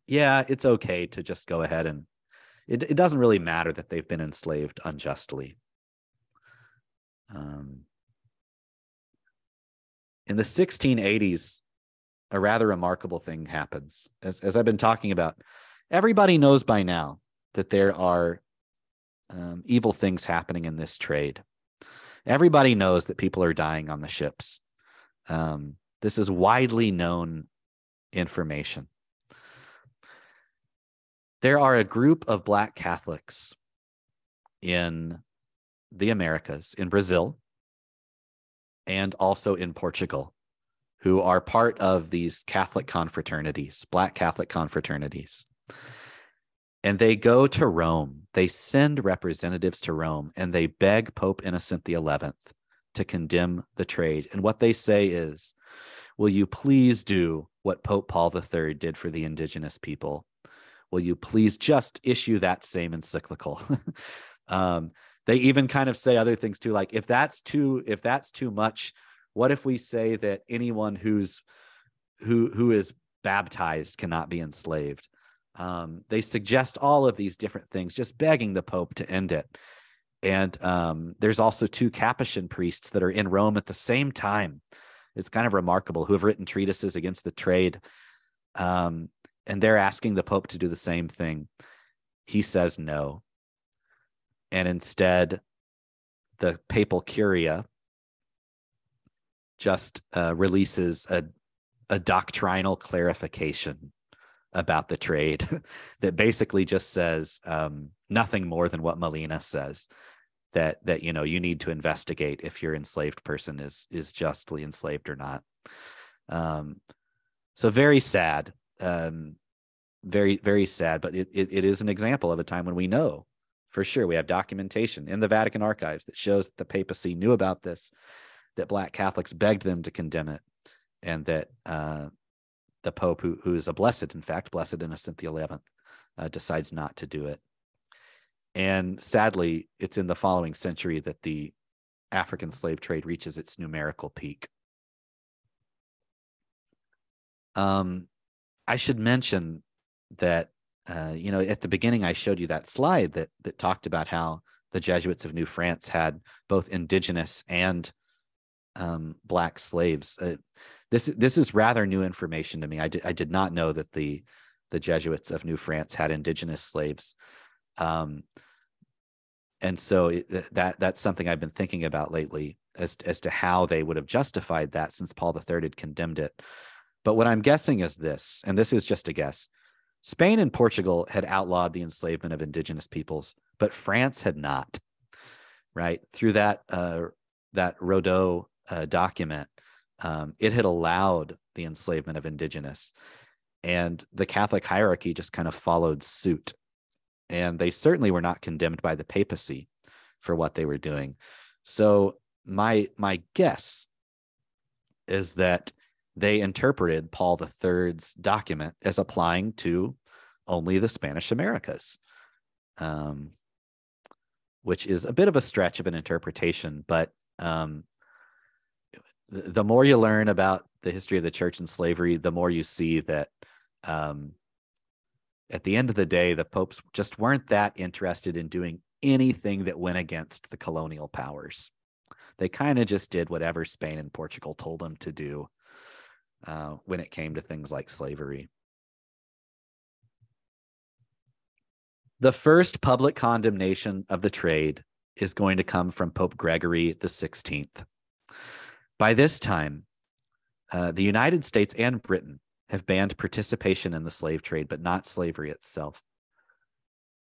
yeah, it's okay to just go ahead and it doesn't really matter that they've been enslaved unjustly. In the 1680s, a rather remarkable thing happens. As I've been talking about, everybody knows by now that there are evil things happening in this trade. Everybody knows that people are dying on the ships. This is widely known information. There are a group of Black Catholics in the Americas, in Brazil, and also in Portugal, who are part of these Catholic confraternities, Black Catholic confraternities. And they go to Rome. They send representatives to Rome, and they beg Pope Innocent XI to condemn the trade. And what they say is, will you please do what Pope Paul III did for the indigenous people? Will you please just issue that same encyclical? They even kind of say other things too, like if that's too much, what if we say that anyone who is baptized cannot be enslaved? They suggest all of these different things, just begging the Pope to end it. And there's also 2 Capuchin priests that are in Rome at the same time. It's kind of remarkable, who have written treatises against the trade. And they're asking the Pope to do the same thing. He says no. And instead, the papal curia just releases a doctrinal clarification about the trade that basically just says nothing more than what Molina says, that you need to investigate if your enslaved person is justly enslaved or not. So very sad, very, very sad, but it is an example of a time when we know for sure. We have documentation in the Vatican archives that shows that the papacy knew about this, that Black Catholics begged them to condemn it, and that the Pope, who is a blessed, in fact, Blessed Innocent XI, decides not to do it. And sadly, it's in the following century that the African slave trade reaches its numerical peak. I should mention that, at the beginning, I showed you that slide that talked about how the Jesuits of New France had both indigenous and Black slaves. This is rather new information to me. I did not know that the Jesuits of New France had indigenous slaves. And so that's something I've been thinking about lately as to how they would have justified that, since Paul III had condemned it. But what I'm guessing is this, and this is just a guess: Spain and Portugal had outlawed the enslavement of indigenous peoples, but France had not, right? Through that Rodot document, it had allowed the enslavement of indigenous, and the Catholic hierarchy just kind of followed suit. And they certainly were not condemned by the papacy for what they were doing. So my guess is that they interpreted Paul III's document as applying to only the Spanish Americas, which is a bit of a stretch of an interpretation. But the more you learn about the history of the church and slavery, the more you see that at the end of the day, the popes just weren't that interested in doing anything that went against the colonial powers. They kind of just did whatever Spain and Portugal told them to do when it came to things like slavery. The first public condemnation of the trade is going to come from Pope Gregory XVI. By this time, the United States and Britain have banned participation in the slave trade, but not slavery itself.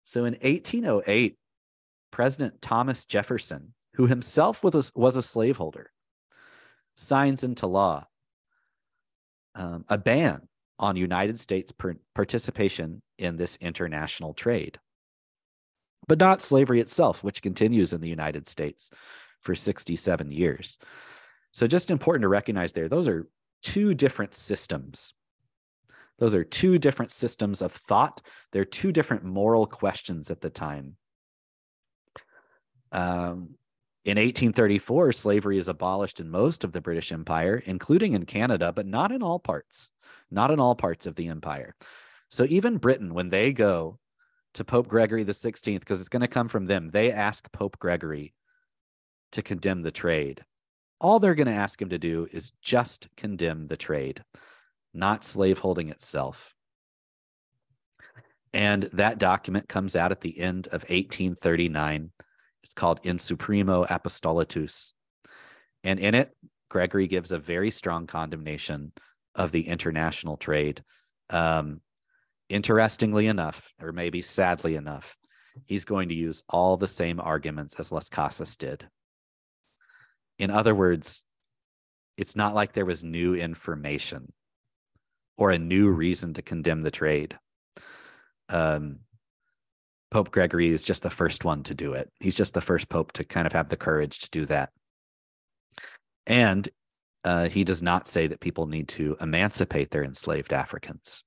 So in 1808, President Thomas Jefferson, who himself was a slaveholder, signs into law a ban on United States participation in this international trade, but not slavery itself, which continues in the United States for 67 years. So just important to recognize there, those are 2 different systems Those are two different systems of thought. They're two different moral questions at the time. In 1834, slavery is abolished in most of the British Empire, including in Canada, but not in all parts, not in all parts of the empire. So even Britain, when they go to Pope Gregory XVI, because it's going to come from them, they ask Pope Gregory to condemn the trade. All they're going to ask him to do is just condemn the trade, not slaveholding itself. And that document comes out at the end of 1839. It's called In Supremo Apostolatus. And in it, Gregory gives a very strong condemnation of the international trade. Interestingly enough, or maybe sadly enough, he's going to use all the same arguments as Las Casas did. In other words, it's not like there was new information or a new reason to condemn the trade. Pope Gregory is just the first one to do it. He's just the first pope to kind of have the courage to do that. And he does not say that people need to emancipate their enslaved Africans,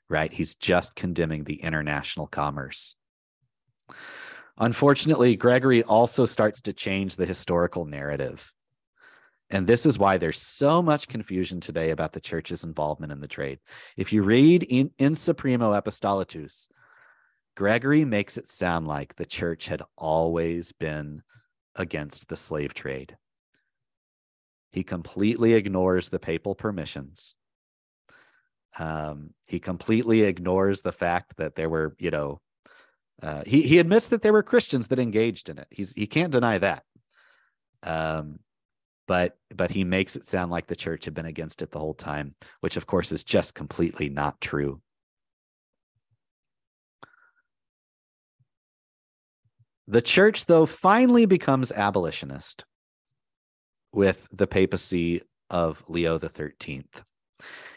right? He's just condemning the international commerce. Unfortunately, Gregory also starts to change the historical narrative. And this is why there's so much confusion today about the church's involvement in the trade. If you read in Supremo Apostolatus, Gregory makes it sound like the church had always been against the slave trade. He completely ignores the papal permissions. He completely ignores the fact that there were, he admits that there were Christians that engaged in it. He can't deny that. But he makes it sound like the church had been against it the whole time, which of course is just completely not true. The church, though, finally becomes abolitionist with the papacy of Leo XIII.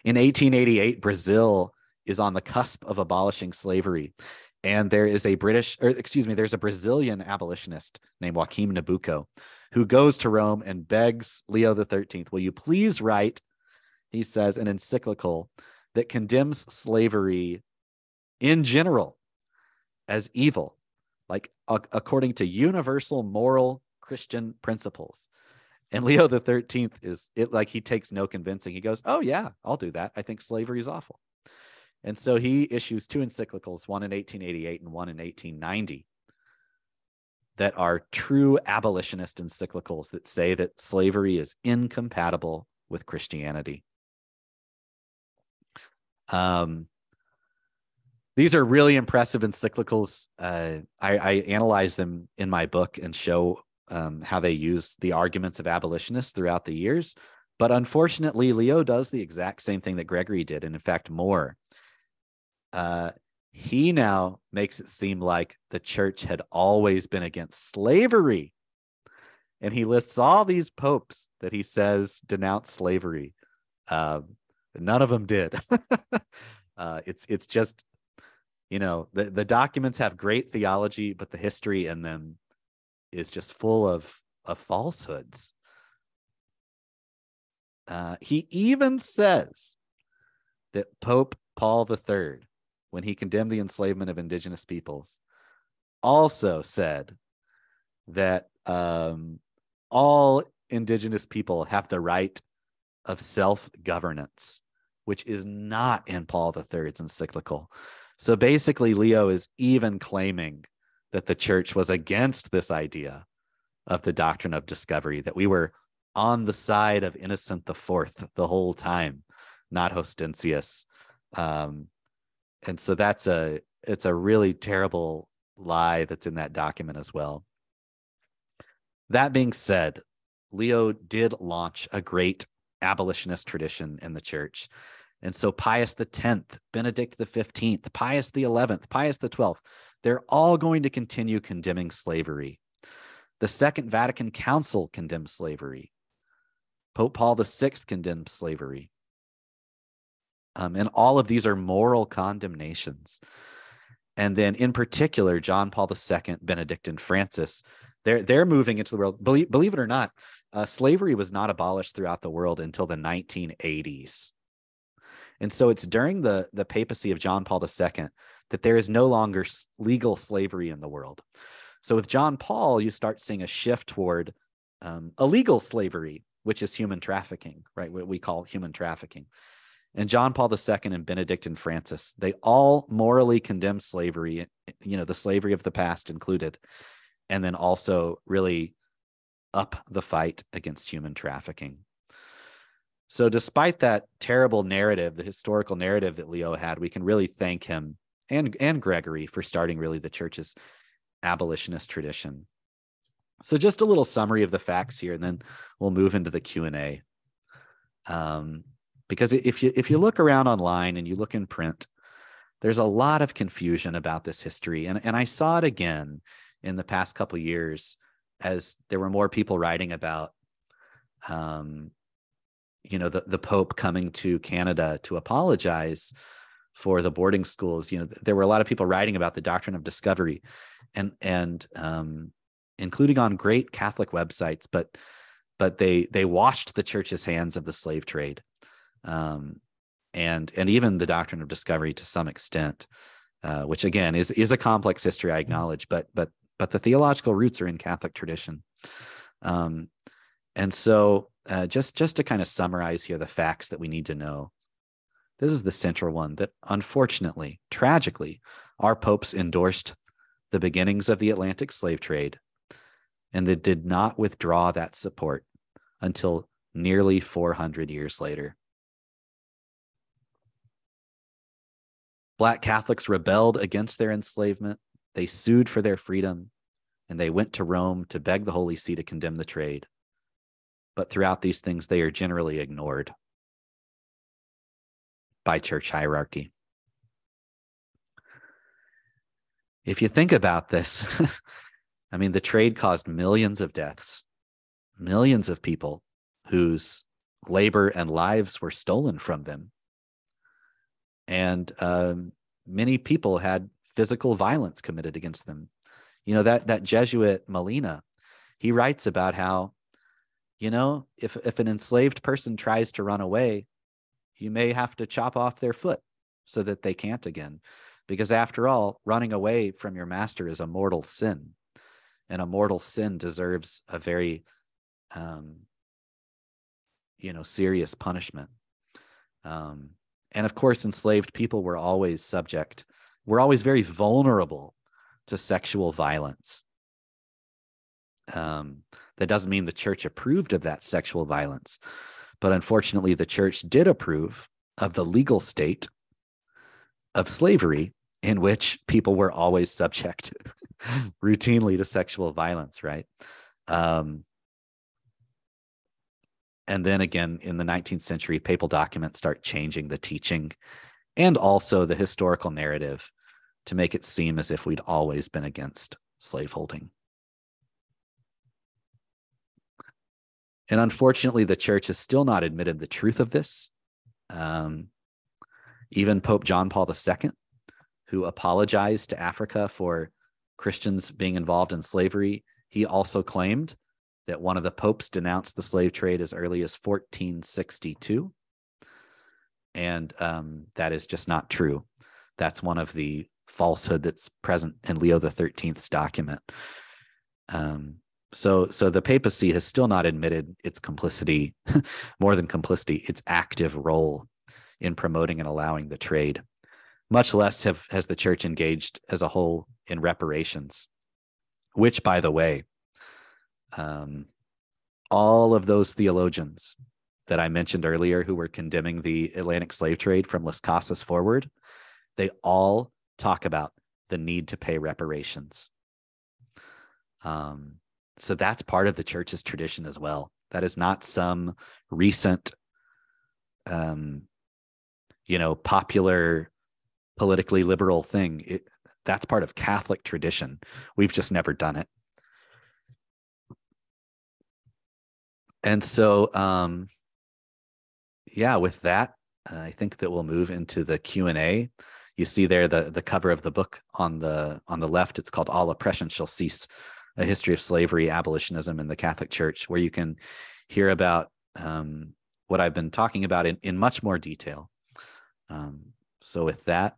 In 1888, Brazil is on the cusp of abolishing slavery. And there is there's a Brazilian abolitionist named Joaquim Nabuco who goes to Rome and begs Leo XIII, will you please write, he says, an encyclical that condemns slavery in general as evil, like according to universal moral Christian principles. And Leo XIII he takes no convincing. He goes, oh yeah, I'll do that. I think slavery is awful. And so he issues two encyclicals, one in 1888 and one in 1890, that are true abolitionist encyclicals that say that slavery is incompatible with Christianity. These are really impressive encyclicals. I analyze them in my book and show how they use the arguments of abolitionists throughout the years. But unfortunately, Leo does the exact same thing that Gregory did, and in fact, more. He now makes it seem like the church had always been against slavery. And he lists all these popes that he says denounce slavery. None of them did. It's just, the documents have great theology, but the history in them is just full of falsehoods. He even says that Pope Paul III, when he condemned the enslavement of indigenous peoples, also said that all indigenous people have the right of self-governance, which is not in Paul III's encyclical. So basically, Leo is even claiming that the church was against this idea of the doctrine of discovery, that we were on the side of Innocent IV the whole time, not Hostentius. And so it's a really terrible lie that's in that document as well. That being said, Leo did launch a great abolitionist tradition in the church. And so Pius X, Benedict XV, Pius XI, Pius XII, they're all going to continue condemning slavery. The Second Vatican Council condemned slavery. Pope Paul VI condemned slavery. And all of these are moral condemnations. And then in particular, John Paul II, Benedict, and Francis, they're moving into the world. Believe it or not, slavery was not abolished throughout the world until the 1980s. And so it's during the papacy of John Paul II that there is no longer legal slavery in the world. So with John Paul, you start seeing a shift toward illegal slavery, which is human trafficking, right? What we call human trafficking. And John Paul II and Benedict and Francis, they all morally condemn slavery, the slavery of the past included, and then also really up the fight against human trafficking. So despite that terrible narrative, the historical narrative that Leo had, we can really thank him and Gregory for starting really the church's abolitionist tradition. So just a little summary of the facts here, and then we'll move into the Q&A. Because if you look around online and you look in print, there's a lot of confusion about this history. And I saw it again in the past couple of years as there were more people writing about, the Pope coming to Canada to apologize for the boarding schools. There were a lot of people writing about the doctrine of discovery and including on great Catholic websites, but they washed the church's hands of the slave trade. And even the doctrine of discovery to some extent, which again is a complex history, I acknowledge, but the theological roots are in Catholic tradition. And so just to kind of summarize here the facts that we need to know, this is the central one, that unfortunately, tragically, our popes endorsed the beginnings of the Atlantic slave trade, and they did not withdraw that support until nearly 400 years later. Black Catholics rebelled against their enslavement. They sued for their freedom, and they went to Rome to beg the Holy See to condemn the trade. But throughout these things, they are generally ignored by church hierarchy. If you think about this, I mean, the trade caused millions of deaths, millions of people whose labor and lives were stolen from them. And many people had physical violence committed against them. That Jesuit Molina, he writes about how, if an enslaved person tries to run away, you may have to chop off their foot so that they can't again. Because after all, running away from your master is a mortal sin. And a mortal sin deserves a very, serious punishment. And of course, enslaved people were always very vulnerable to sexual violence. That doesn't mean the church approved of that sexual violence, but unfortunately, the church did approve of the legal state of slavery in which people were always subject routinely to sexual violence, right? And then again, in the 19th century, papal documents start changing the teaching and also the historical narrative to make it seem as if we'd always been against slaveholding. And unfortunately, the church has still not admitted the truth of this. Even Pope John Paul II, who apologized to Africa for Christians being involved in slavery, he also claimed that one of the popes denounced the slave trade as early as 1462. And that is just not true. That's one of the falsehood that's present in Leo XIII's document. So the papacy has still not admitted its complicity, more than complicity, its active role in promoting and allowing the trade. Much less has the church engaged as a whole in reparations, which, by the way, all of those theologians that I mentioned earlier who were condemning the Atlantic slave trade from Las Casas forward, they all talk about the need to pay reparations. So that's part of the church's tradition as well. That is not some recent, popular, politically liberal thing. That's part of Catholic tradition. We've just never done it. And so, with that, I think that we'll move into the Q&A. You see there the cover of the book on the left. It's called All Oppression Shall Cease, A History of Slavery, Abolitionism, in the Catholic Church, where you can hear about what I've been talking about in much more detail. So with that,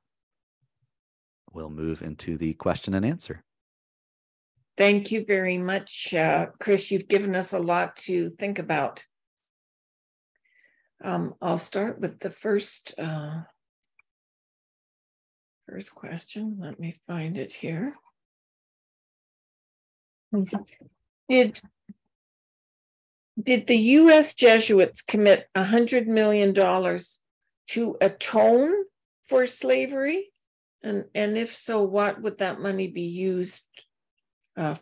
we'll move into the question and answer. Thank you very much, Chris. You've given us a lot to think about. I'll start with the first question. Let me find it here. Did the U.S. Jesuits commit $100 million to atone for slavery? And if so, what would that money be used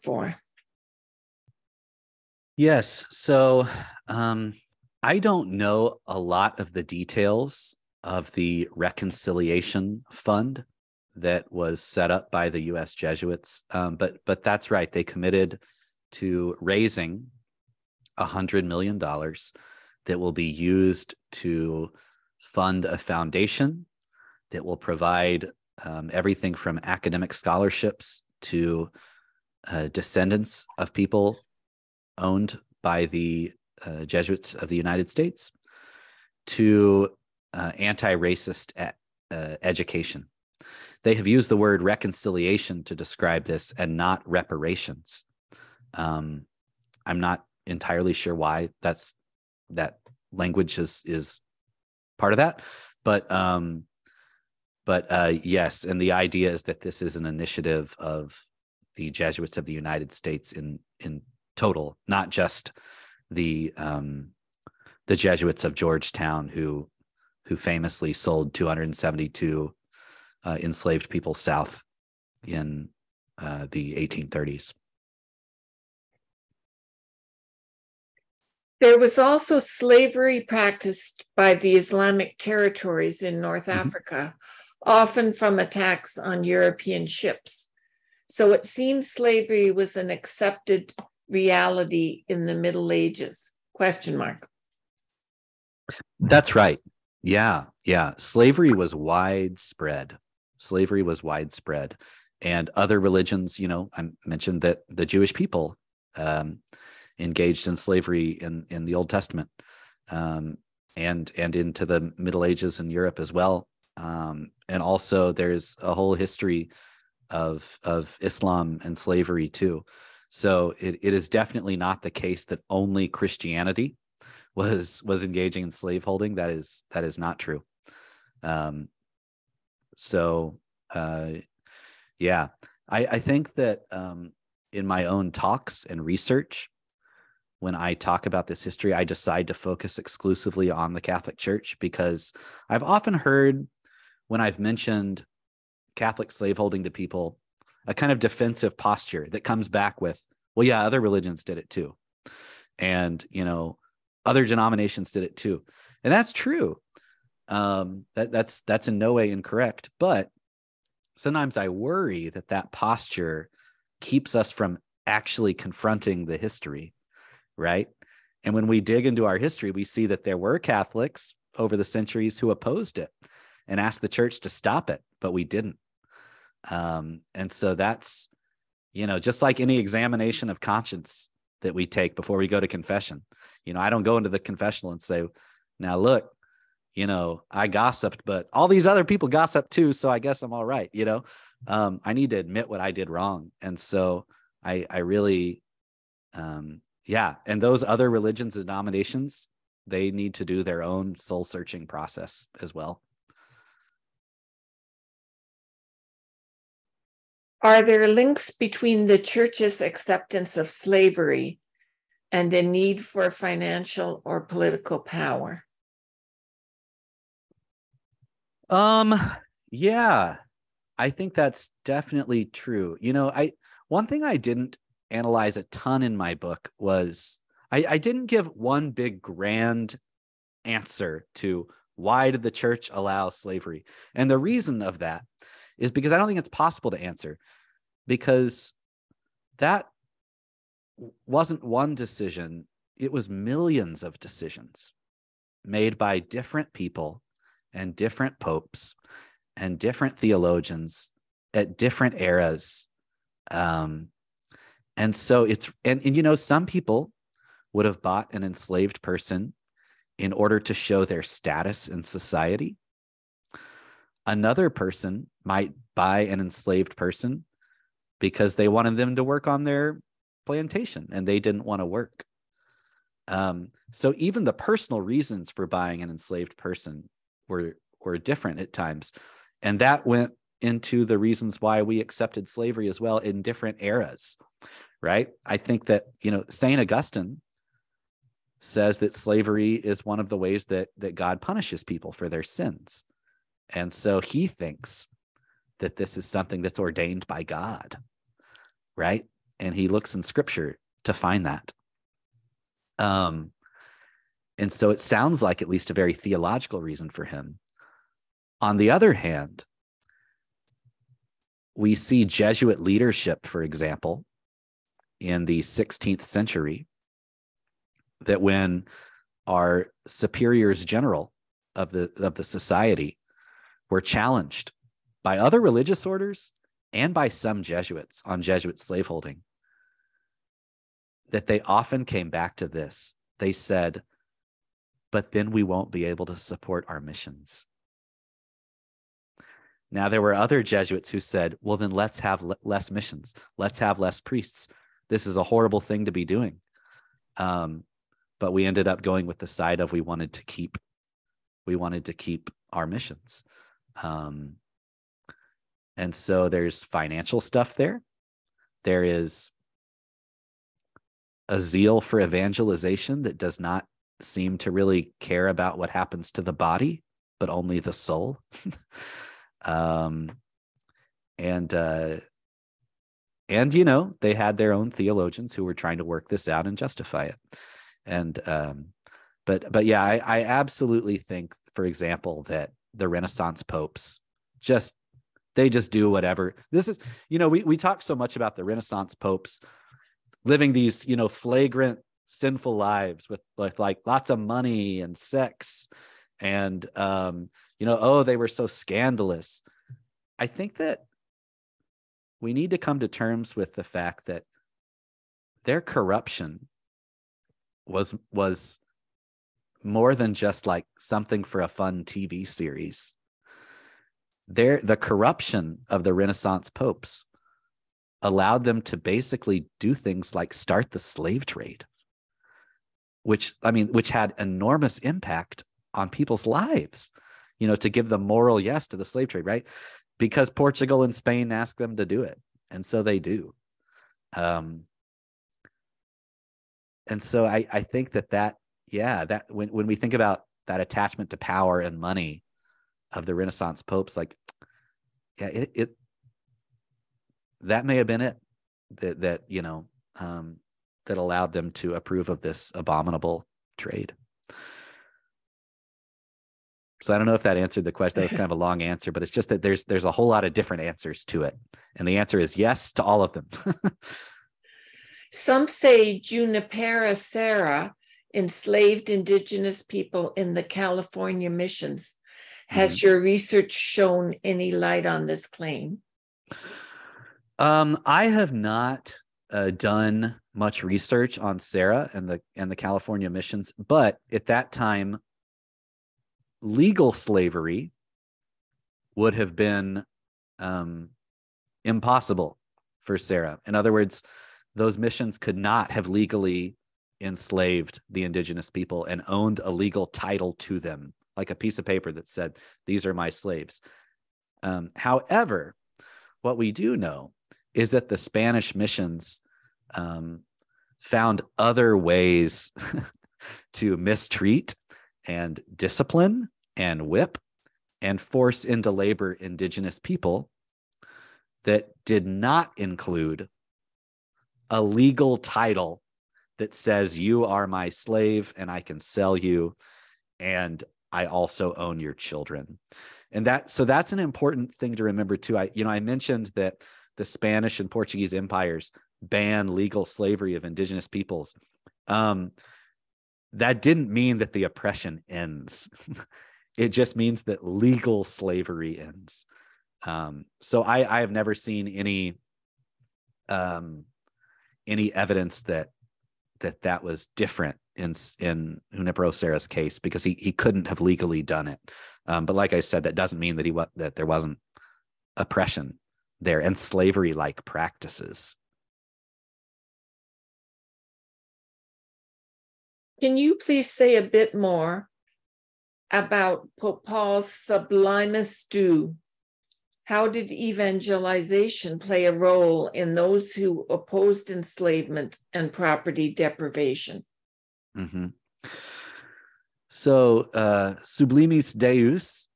for? Yes. So I don't know a lot of the details of the reconciliation fund that was set up by the U.S. Jesuits, but that's right. They committed to raising $100 million that will be used to fund a foundation that will provide everything from academic scholarships to descendants of people owned by the Jesuits of the United States to anti-racist education. They have used the word reconciliation to describe this and not reparations. I'm not entirely sure why that language is part of that, but yes, and the idea is that this is an initiative of the Jesuits of the United States in total, not just the Jesuits of Georgetown who famously sold 272 enslaved people south in the 1830s. There was also slavery practiced by the Islamic territories in North Africa, often from attacks on European ships. So it seems slavery was an accepted reality in the Middle Ages? ? That's right. Yeah. Slavery was widespread. And other religions, I mentioned that the Jewish people engaged in slavery in the Old Testament, and into the Middle Ages in Europe as well. And also there's a whole history of Islam and slavery too. So it is definitely not the case that only Christianity was engaging in slaveholding. That is not true. Yeah, I think that in my own talks and research, when I talk about this history, I decide to focus exclusively on the Catholic Church, because I've often heard, when I've mentioned Catholic slaveholding to people, a kind of defensive posture that comes back with, well, yeah, other religions did it too. And, other denominations did it too. And that's true. That's in no way incorrect. But sometimes I worry that posture keeps us from actually confronting the history, right? And when we dig into our history, we see that there were Catholics over the centuries who opposed it and asked the church to stop it, but we didn't. And so that's, just like any examination of conscience that we take before we go to confession. I don't go into the confessional and say, now look, I gossiped, but all these other people gossiped too, so I guess I'm all right. I need to admit what I did wrong. And so I really, and those other religions and denominations, they need to do their own soul searching process as well. Are there links between the church's acceptance of slavery and a need for financial or political power? Yeah, I think that's definitely true. One thing I didn't analyze a ton in my book was I didn't give one big grand answer to why did the church allow slavery. And the reason of that is because I don't think it's possible to answer, because that wasn't one decision. It was millions of decisions made by different people and different popes and different theologians at different eras. And so some people would have bought an enslaved person in order to show their status in society. Another person might buy an enslaved person because they wanted them to work on their plantation and they didn't want to work. So even the personal reasons for buying an enslaved person were different at times. And that went into the reasons why we accepted slavery as well in different eras, right? I think that, St. Augustine says that slavery is one of the ways that God punishes people for their sins. And so he thinks that this is something that's ordained by God, right? And he looks in scripture to find that. And so it sounds like at least a very theological reason for him. On the other hand, we see Jesuit leadership, for example, in the 16th century, that when our superiors general of the society were challenged by other religious orders and by some Jesuits on Jesuit slaveholding, that they often came back to this. They said, but then we won't be able to support our missions. Now, there were other Jesuits who said, well, then let's have less missions. Let's have less priests. This is a horrible thing to be doing. But we ended up going with the side of we wanted to keep our missions. And so there's financial stuff there. There is a zeal for evangelization that does not seem to really care about what happens to the body, but only the soul. And they had their own theologians who were trying to work this out and justify it. And but yeah, I absolutely think, for example, that the Renaissance popes they just do whatever. This is, we talk so much about the Renaissance popes living these, flagrant sinful lives with like lots of money and sex and they were so scandalous. I think that we need to come to terms with the fact that their corruption was more than just like something for a fun TV series. The corruption of the Renaissance popes allowed them to basically do things like start the slave trade, which had enormous impact on people's lives, to give the moral yes to the slave trade, right? Because Portugal and Spain asked them to do it. And so they do. And so I think that when we think about that attachment to power and money of the Renaissance popes, that may have been it that allowed them to approve of this abominable trade. So I don't know if that answered the question. That was kind of a long answer, but it's just that there's a whole lot of different answers to it. And the answer is yes to all of them. Some say Junipero Serra enslaved indigenous people in the California missions. Has your research shown any light on this claim? I have not done much research on Serra and the California missions, but at that time, legal slavery would have been impossible for Serra. In other words, those missions could not have legally enslaved the indigenous people and owned a legal title to them, like a piece of paper that said, these are my slaves. However, what we do know is that the Spanish missions found other ways to mistreat and discipline and whip and force into labor indigenous people that did not include a legal title that says you are my slave and I can sell you and I also own your children. And that's an important thing to remember too. I mentioned that the Spanish and Portuguese empires ban legal slavery of indigenous peoples. That didn't mean that the oppression ends. It just means that legal slavery ends. So I have never seen any evidence that that was different in Junipero Serra's case, because he couldn't have legally done it. But like I said, that doesn't mean that there wasn't oppression there and slavery-like practices. Can you please say a bit more about Pope Paul's Sublimus Deo? How did evangelization play a role in those who opposed enslavement and property deprivation? Mm-hmm. So Sublimis Deus,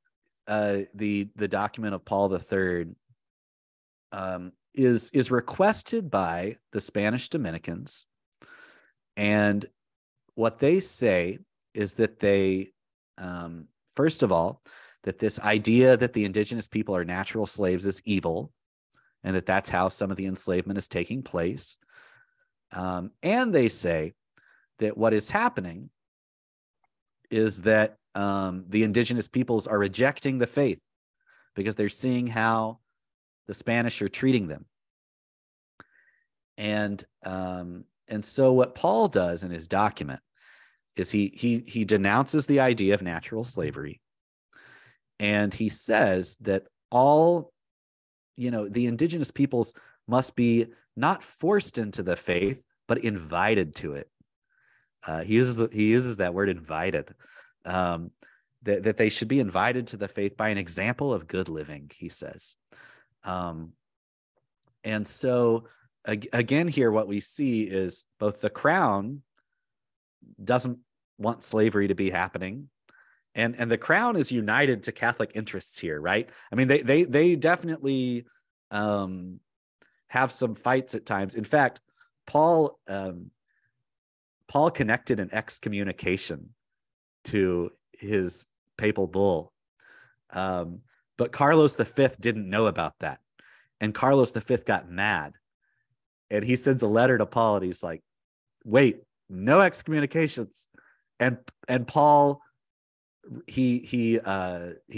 the document of Paul III, is requested by the Spanish Dominicans, and what they say is that they, first of all, that this idea that the indigenous people are natural slaves is evil, and that's how some of the enslavement is taking place. And they say that what is happening is that the indigenous peoples are rejecting the faith because they're seeing how the Spanish are treating them. And so what Paul does in his document is he denounces the idea of natural slavery. And he says that all, the indigenous peoples must be not forced into the faith, but invited to it. He uses that word, invited. That they should be invited to the faith by an example of good living, he says. And so again, here what we see is both the crown doesn't want slavery to be happening, and the crown is united to Catholic interests here, right? I mean, they definitely have some fights at times. In fact, Paul connected an excommunication to his papal bull, but Carlos V didn't know about that, and Carlos V got mad, and he sends a letter to Paul, and he's like, "Wait, no excommunications," and Paul he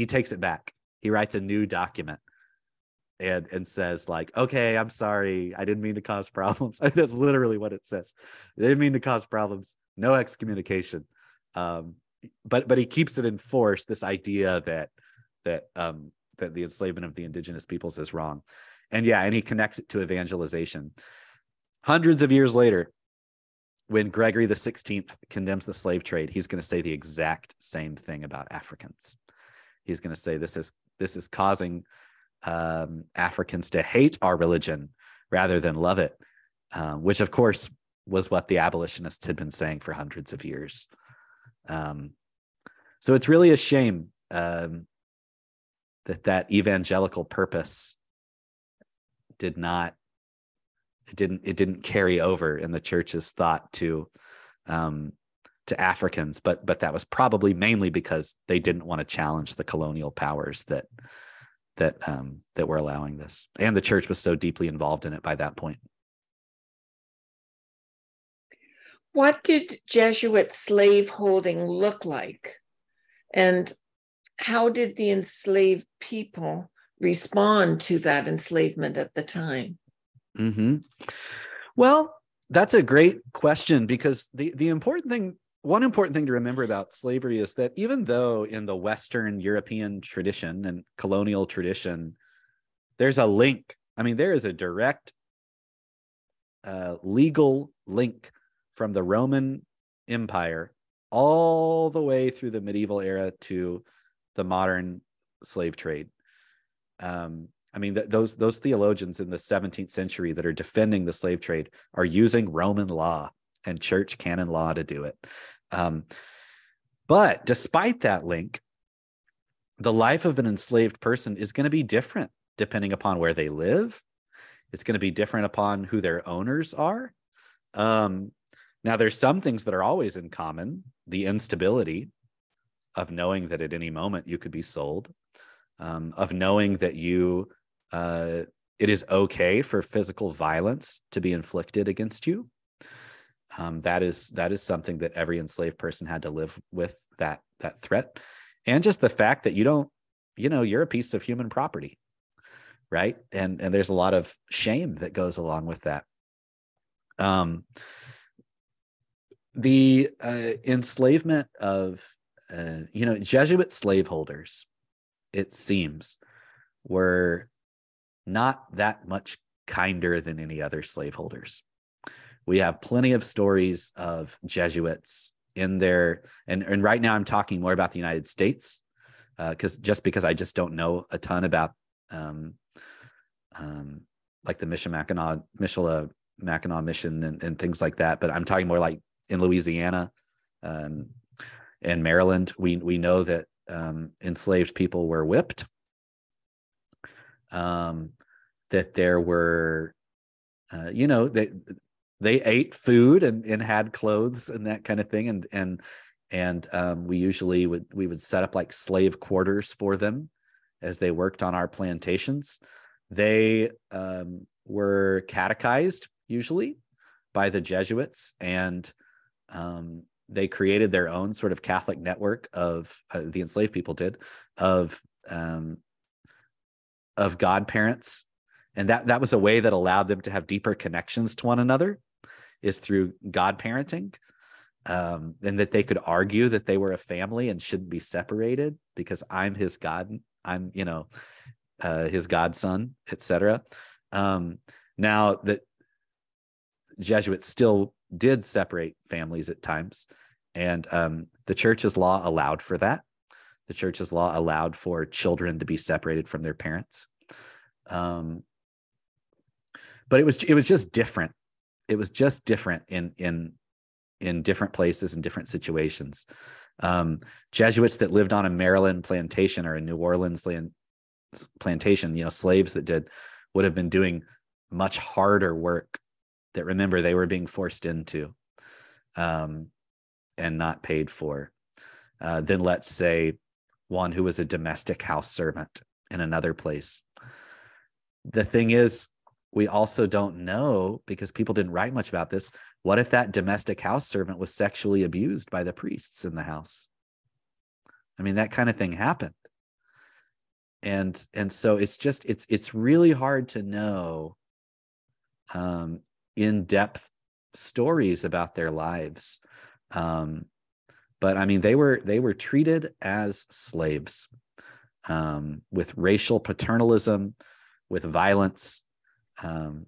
takes it back. He writes a new document and says, like, "Okay, I'm sorry, I didn't mean to cause problems." That's literally what it says. I didn't mean to cause problems. No excommunication. But he keeps it in force, this idea that the enslavement of the indigenous peoples is wrong. And he connects it to evangelization. Hundreds of years later, when Gregory the 16th condemns the slave trade, he's going to say the exact same thing about Africans. He's going to say this is causing Africans to hate our religion rather than love it, which of course was what the abolitionists had been saying for hundreds of years. So it's really a shame that evangelical purpose didn't carry over in the church's thought to Africans, but that was probably mainly because they didn't want to challenge the colonial powers that were allowing this, and the church was so deeply involved in it by that point. What did Jesuit slaveholding look like, and how did the enslaved people respond to that enslavement at the time? Mm-hmm. Well, that's a great question, because one important thing to remember about slavery is that even though in the Western European tradition and colonial tradition, there's a link. I mean, there is a direct legal link from the Roman Empire all the way through the medieval era to the modern slave trade. I mean, those theologians in the 17th century that are defending the slave trade are using Roman law and church canon law to do it. But despite that link, the life of an enslaved person is going to be different depending upon where they live. It's going to be different upon who their owners are. Now, there's some things that are always in common: the instability of knowing that at any moment you could be sold, of knowing that it is okay for physical violence to be inflicted against you. That is something that every enslaved person had to live with, that threat, and just the fact that you're a piece of human property, right? And there's a lot of shame that goes along with that. the enslavement of, Jesuit slaveholders, it seems, were not that much kinder than any other slaveholders. We have plenty of stories of Jesuits in there. And right now I'm talking more about the United States, because I just don't know a ton about like the Michilimackinac mission and things like that. But I'm talking more like in Louisiana and Maryland. We know that enslaved people were whipped, that there were, they ate food and had clothes and that kind of thing. And we would set up like slave quarters for them as they worked on our plantations. They were catechized usually by the Jesuits, and they created their own sort of Catholic network of the enslaved people did of godparents, and that was a way that allowed them to have deeper connections to one another, is through godparenting, and that they could argue that they were a family and shouldn't be separated because I'm his god, I'm his godson, etc. Now that Jesuits still did separate families at times, and the church's law allowed for that. The church's law allowed for children to be separated from their parents, but it was just different. It was just different in different places and different situations. Jesuits that lived on a Maryland plantation or a New Orleans plantation, slaves that would have been doing much harder work that, remember, they were being forced into and not paid for, than, let's say, one who was a domestic house servant in another place. The thing is, we also don't know, because people didn't write much about this, what if that domestic house servant was sexually abused by the priests in the house? I mean, that kind of thing happened. And so it's really hard to know in-depth stories about their lives. But I mean, they were treated as slaves, with racial paternalism, with violence, and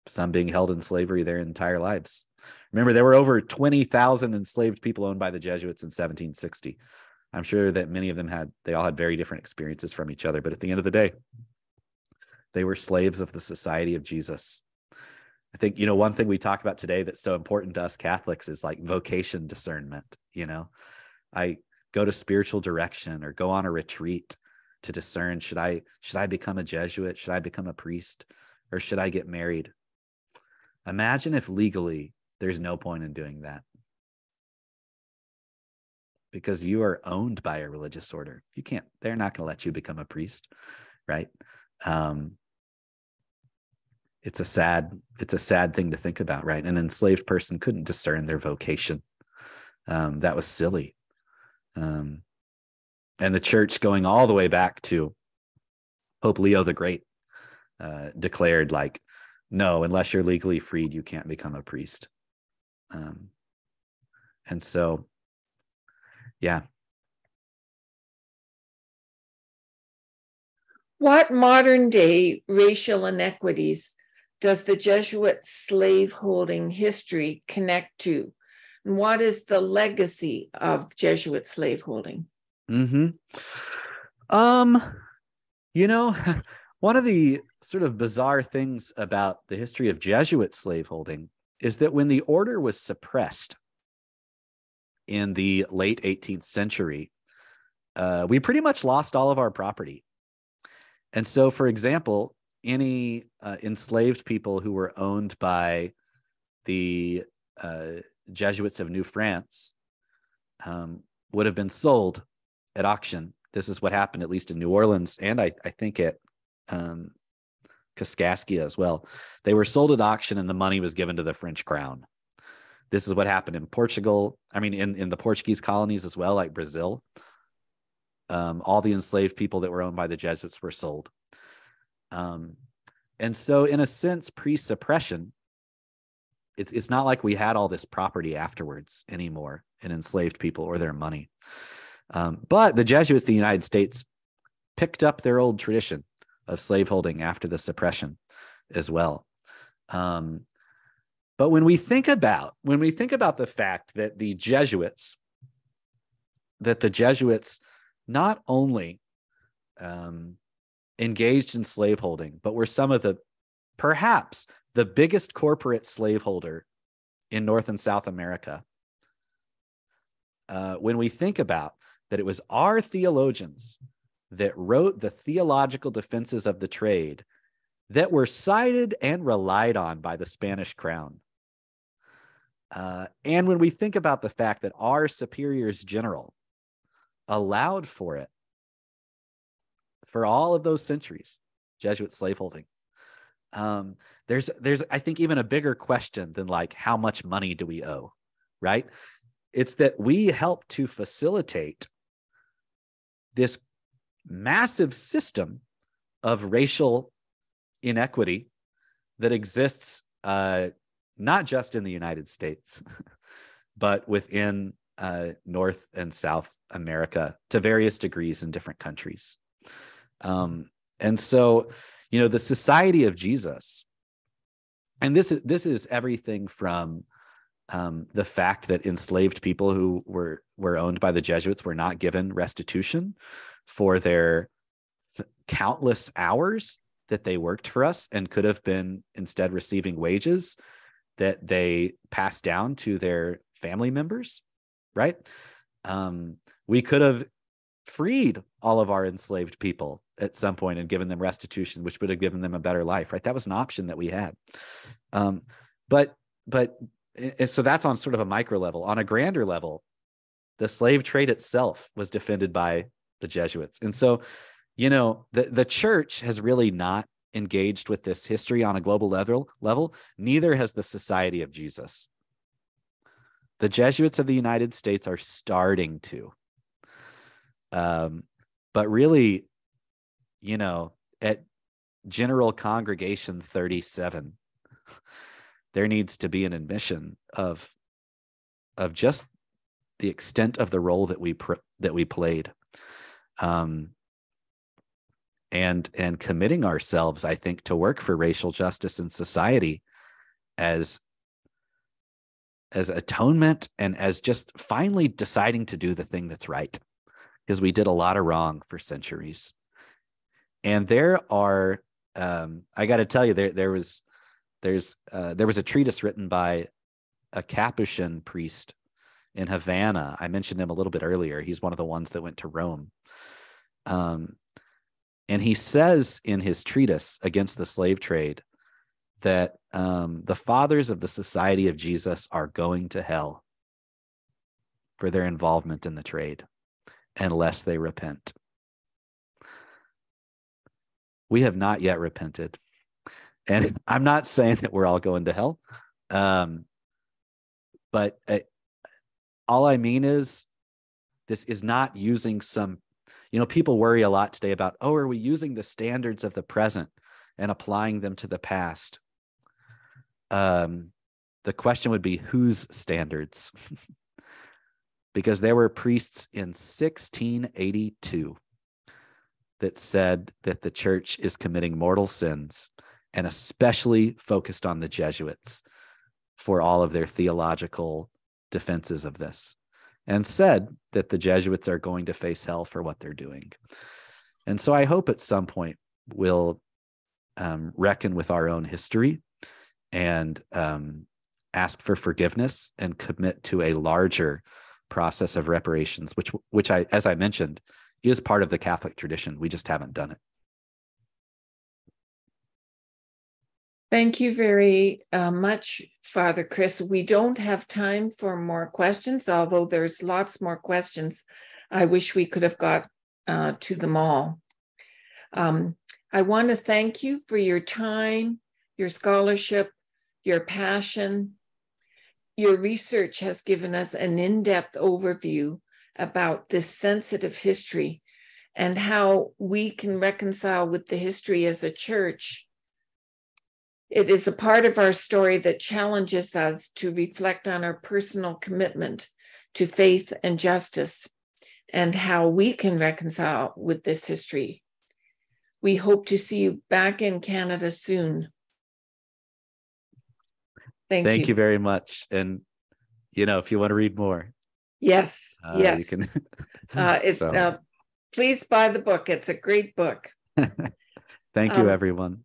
some being held in slavery their entire lives. Remember, there were over 20,000 enslaved people owned by the Jesuits in 1760. I'm sure that many of them they all had very different experiences from each other, but at the end of the day, they were slaves of the Society of Jesus. I think, one thing we talk about today that's so important to us Catholics is like vocation discernment. I go to spiritual direction or go on a retreat to discern, should I become a Jesuit? Should I become a priest? Or should I get married? Imagine if legally there's no point in doing that, because you are owned by a religious order. They're not going to let you become a priest, right? It's a sad thing to think about, right? An enslaved person couldn't discern their vocation. That was silly. And the church, going all the way back to Pope Leo the Great, declared, like, no, unless you're legally freed, you can't become a priest. And so, yeah. What modern day racial inequities does the Jesuit slaveholding history connect to? And what is the legacy of Jesuit slaveholding? One of the sort of bizarre things about the history of Jesuit slaveholding is that when the order was suppressed in the late 18th century, we pretty much lost all of our property. And so, for example, any enslaved people who were owned by the Jesuits of New France would have been sold at auction. This is what happened, at least in New Orleans, and I think at Kaskaskia as well. They were sold at auction, and the money was given to the French crown. This is what happened in Portugal. I mean, in the Portuguese colonies as well, like Brazil. All the enslaved people that were owned by the Jesuits were sold. And so, in a sense, pre-suppression, it's not like we had all this property afterwards anymore in enslaved people or their money. But the Jesuits in the United States picked up their old tradition of slaveholding after the suppression as well. But when we think about the fact that the Jesuits not only engaged in slaveholding, but were some of perhaps the biggest corporate slaveholder in North and South America. When we think about that it was our theologians that wrote the theological defenses of the trade that were cited and relied on by the Spanish crown. And when we think about the fact that our superiors general allowed for it for all of those centuries, Jesuit slaveholding, there's I think even a bigger question than like how much money do we owe, right? It's that we help to facilitate this massive system of racial inequity that exists not just in the United States, but within North and South America to various degrees in different countries. And so, the Society of Jesus, and this is everything from the fact that enslaved people who were owned by the Jesuits were not given restitution for their countless hours that they worked for us and could have been instead receiving wages that they passed down to their family members, right? We could have freed all of our enslaved people at some point and given them restitution, which would have given them a better life, right? That was an option that we had. But so that's on sort of a micro level. On a grander level, the slave trade itself was defended by the Jesuits. And so, the church has really not engaged with this history on a global level. Neither has the Society of Jesus. The Jesuits of the United States are starting to. But really, at General Congregation 37, there needs to be an admission of just the extent of the role that we played, and committing ourselves, I think, to work for racial justice in society as atonement and as just finally deciding to do the thing that's right, because we did a lot of wrong for centuries. And there are, I got to tell you, there was a treatise written by a Capuchin priest in Havana. I mentioned him a little bit earlier. He's one of the ones that went to Rome. And he says in his treatise against the slave trade that the fathers of the Society of Jesus are going to hell for their involvement in the trade unless they repent. We have not yet repented. And I'm not saying that we're all going to hell. But all I mean is this is not using some, people worry a lot today about, are we using the standards of the present and applying them to the past? The question would be, whose standards? Because there were priests in 1682 that said that the church is committing mortal sins, and especially focused on the Jesuits for all of their theological defenses of this, and said that the Jesuits are going to face hell for what they're doing. And so I hope at some point we'll reckon with our own history and ask for forgiveness and commit to a larger process of reparations, which I, as I mentioned, is part of the Catholic tradition. We just haven't done it. Thank you very much, Father Chris. We don't have time for more questions, although there's lots more questions. I wish we could have got to them all. I want to thank you for your time, your scholarship, your passion. Your research has given us an in-depth overview about this sensitive history and how we can reconcile with the history as a church It is a part of our story that challenges us to reflect on our personal commitment to faith and justice and how we can reconcile with this history. We hope to see you back in Canada soon. Thank you very much. And, if you want to read more. Yes, yes. You can. Please buy the book. It's a great book. Thank you, everyone.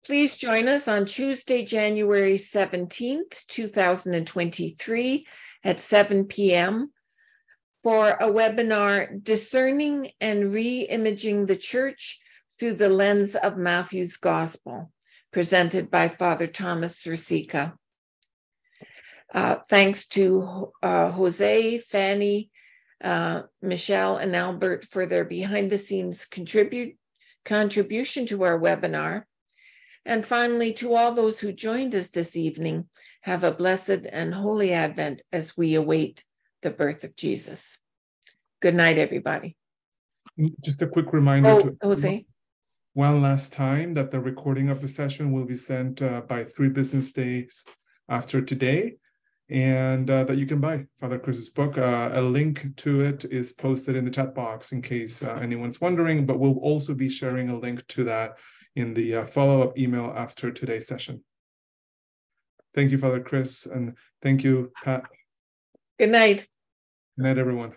Please join us on Tuesday, January 17th, 2023 at 7 p.m. for a webinar, Discerning and Re-Imaging the Church Through the Lens of Matthew's Gospel, presented by Father Thomas Rosica. Thanks to Jose, Fanny, Michelle, and Albert for their behind-the-scenes contribution to our webinar. And finally, to all those who joined us this evening, have a blessed and holy Advent as we await the birth of Jesus. Good night, everybody. Just a quick reminder to Jose. One last time that the recording of the session will be sent by 3 business days after today, and that you can buy Father Chris's book. A link to it is posted in the chat box in case anyone's wondering, but we'll also be sharing a link to that in the follow-up email after today's session. Thank you, Father Chris, and thank you, Pat. Good night. Good night, everyone.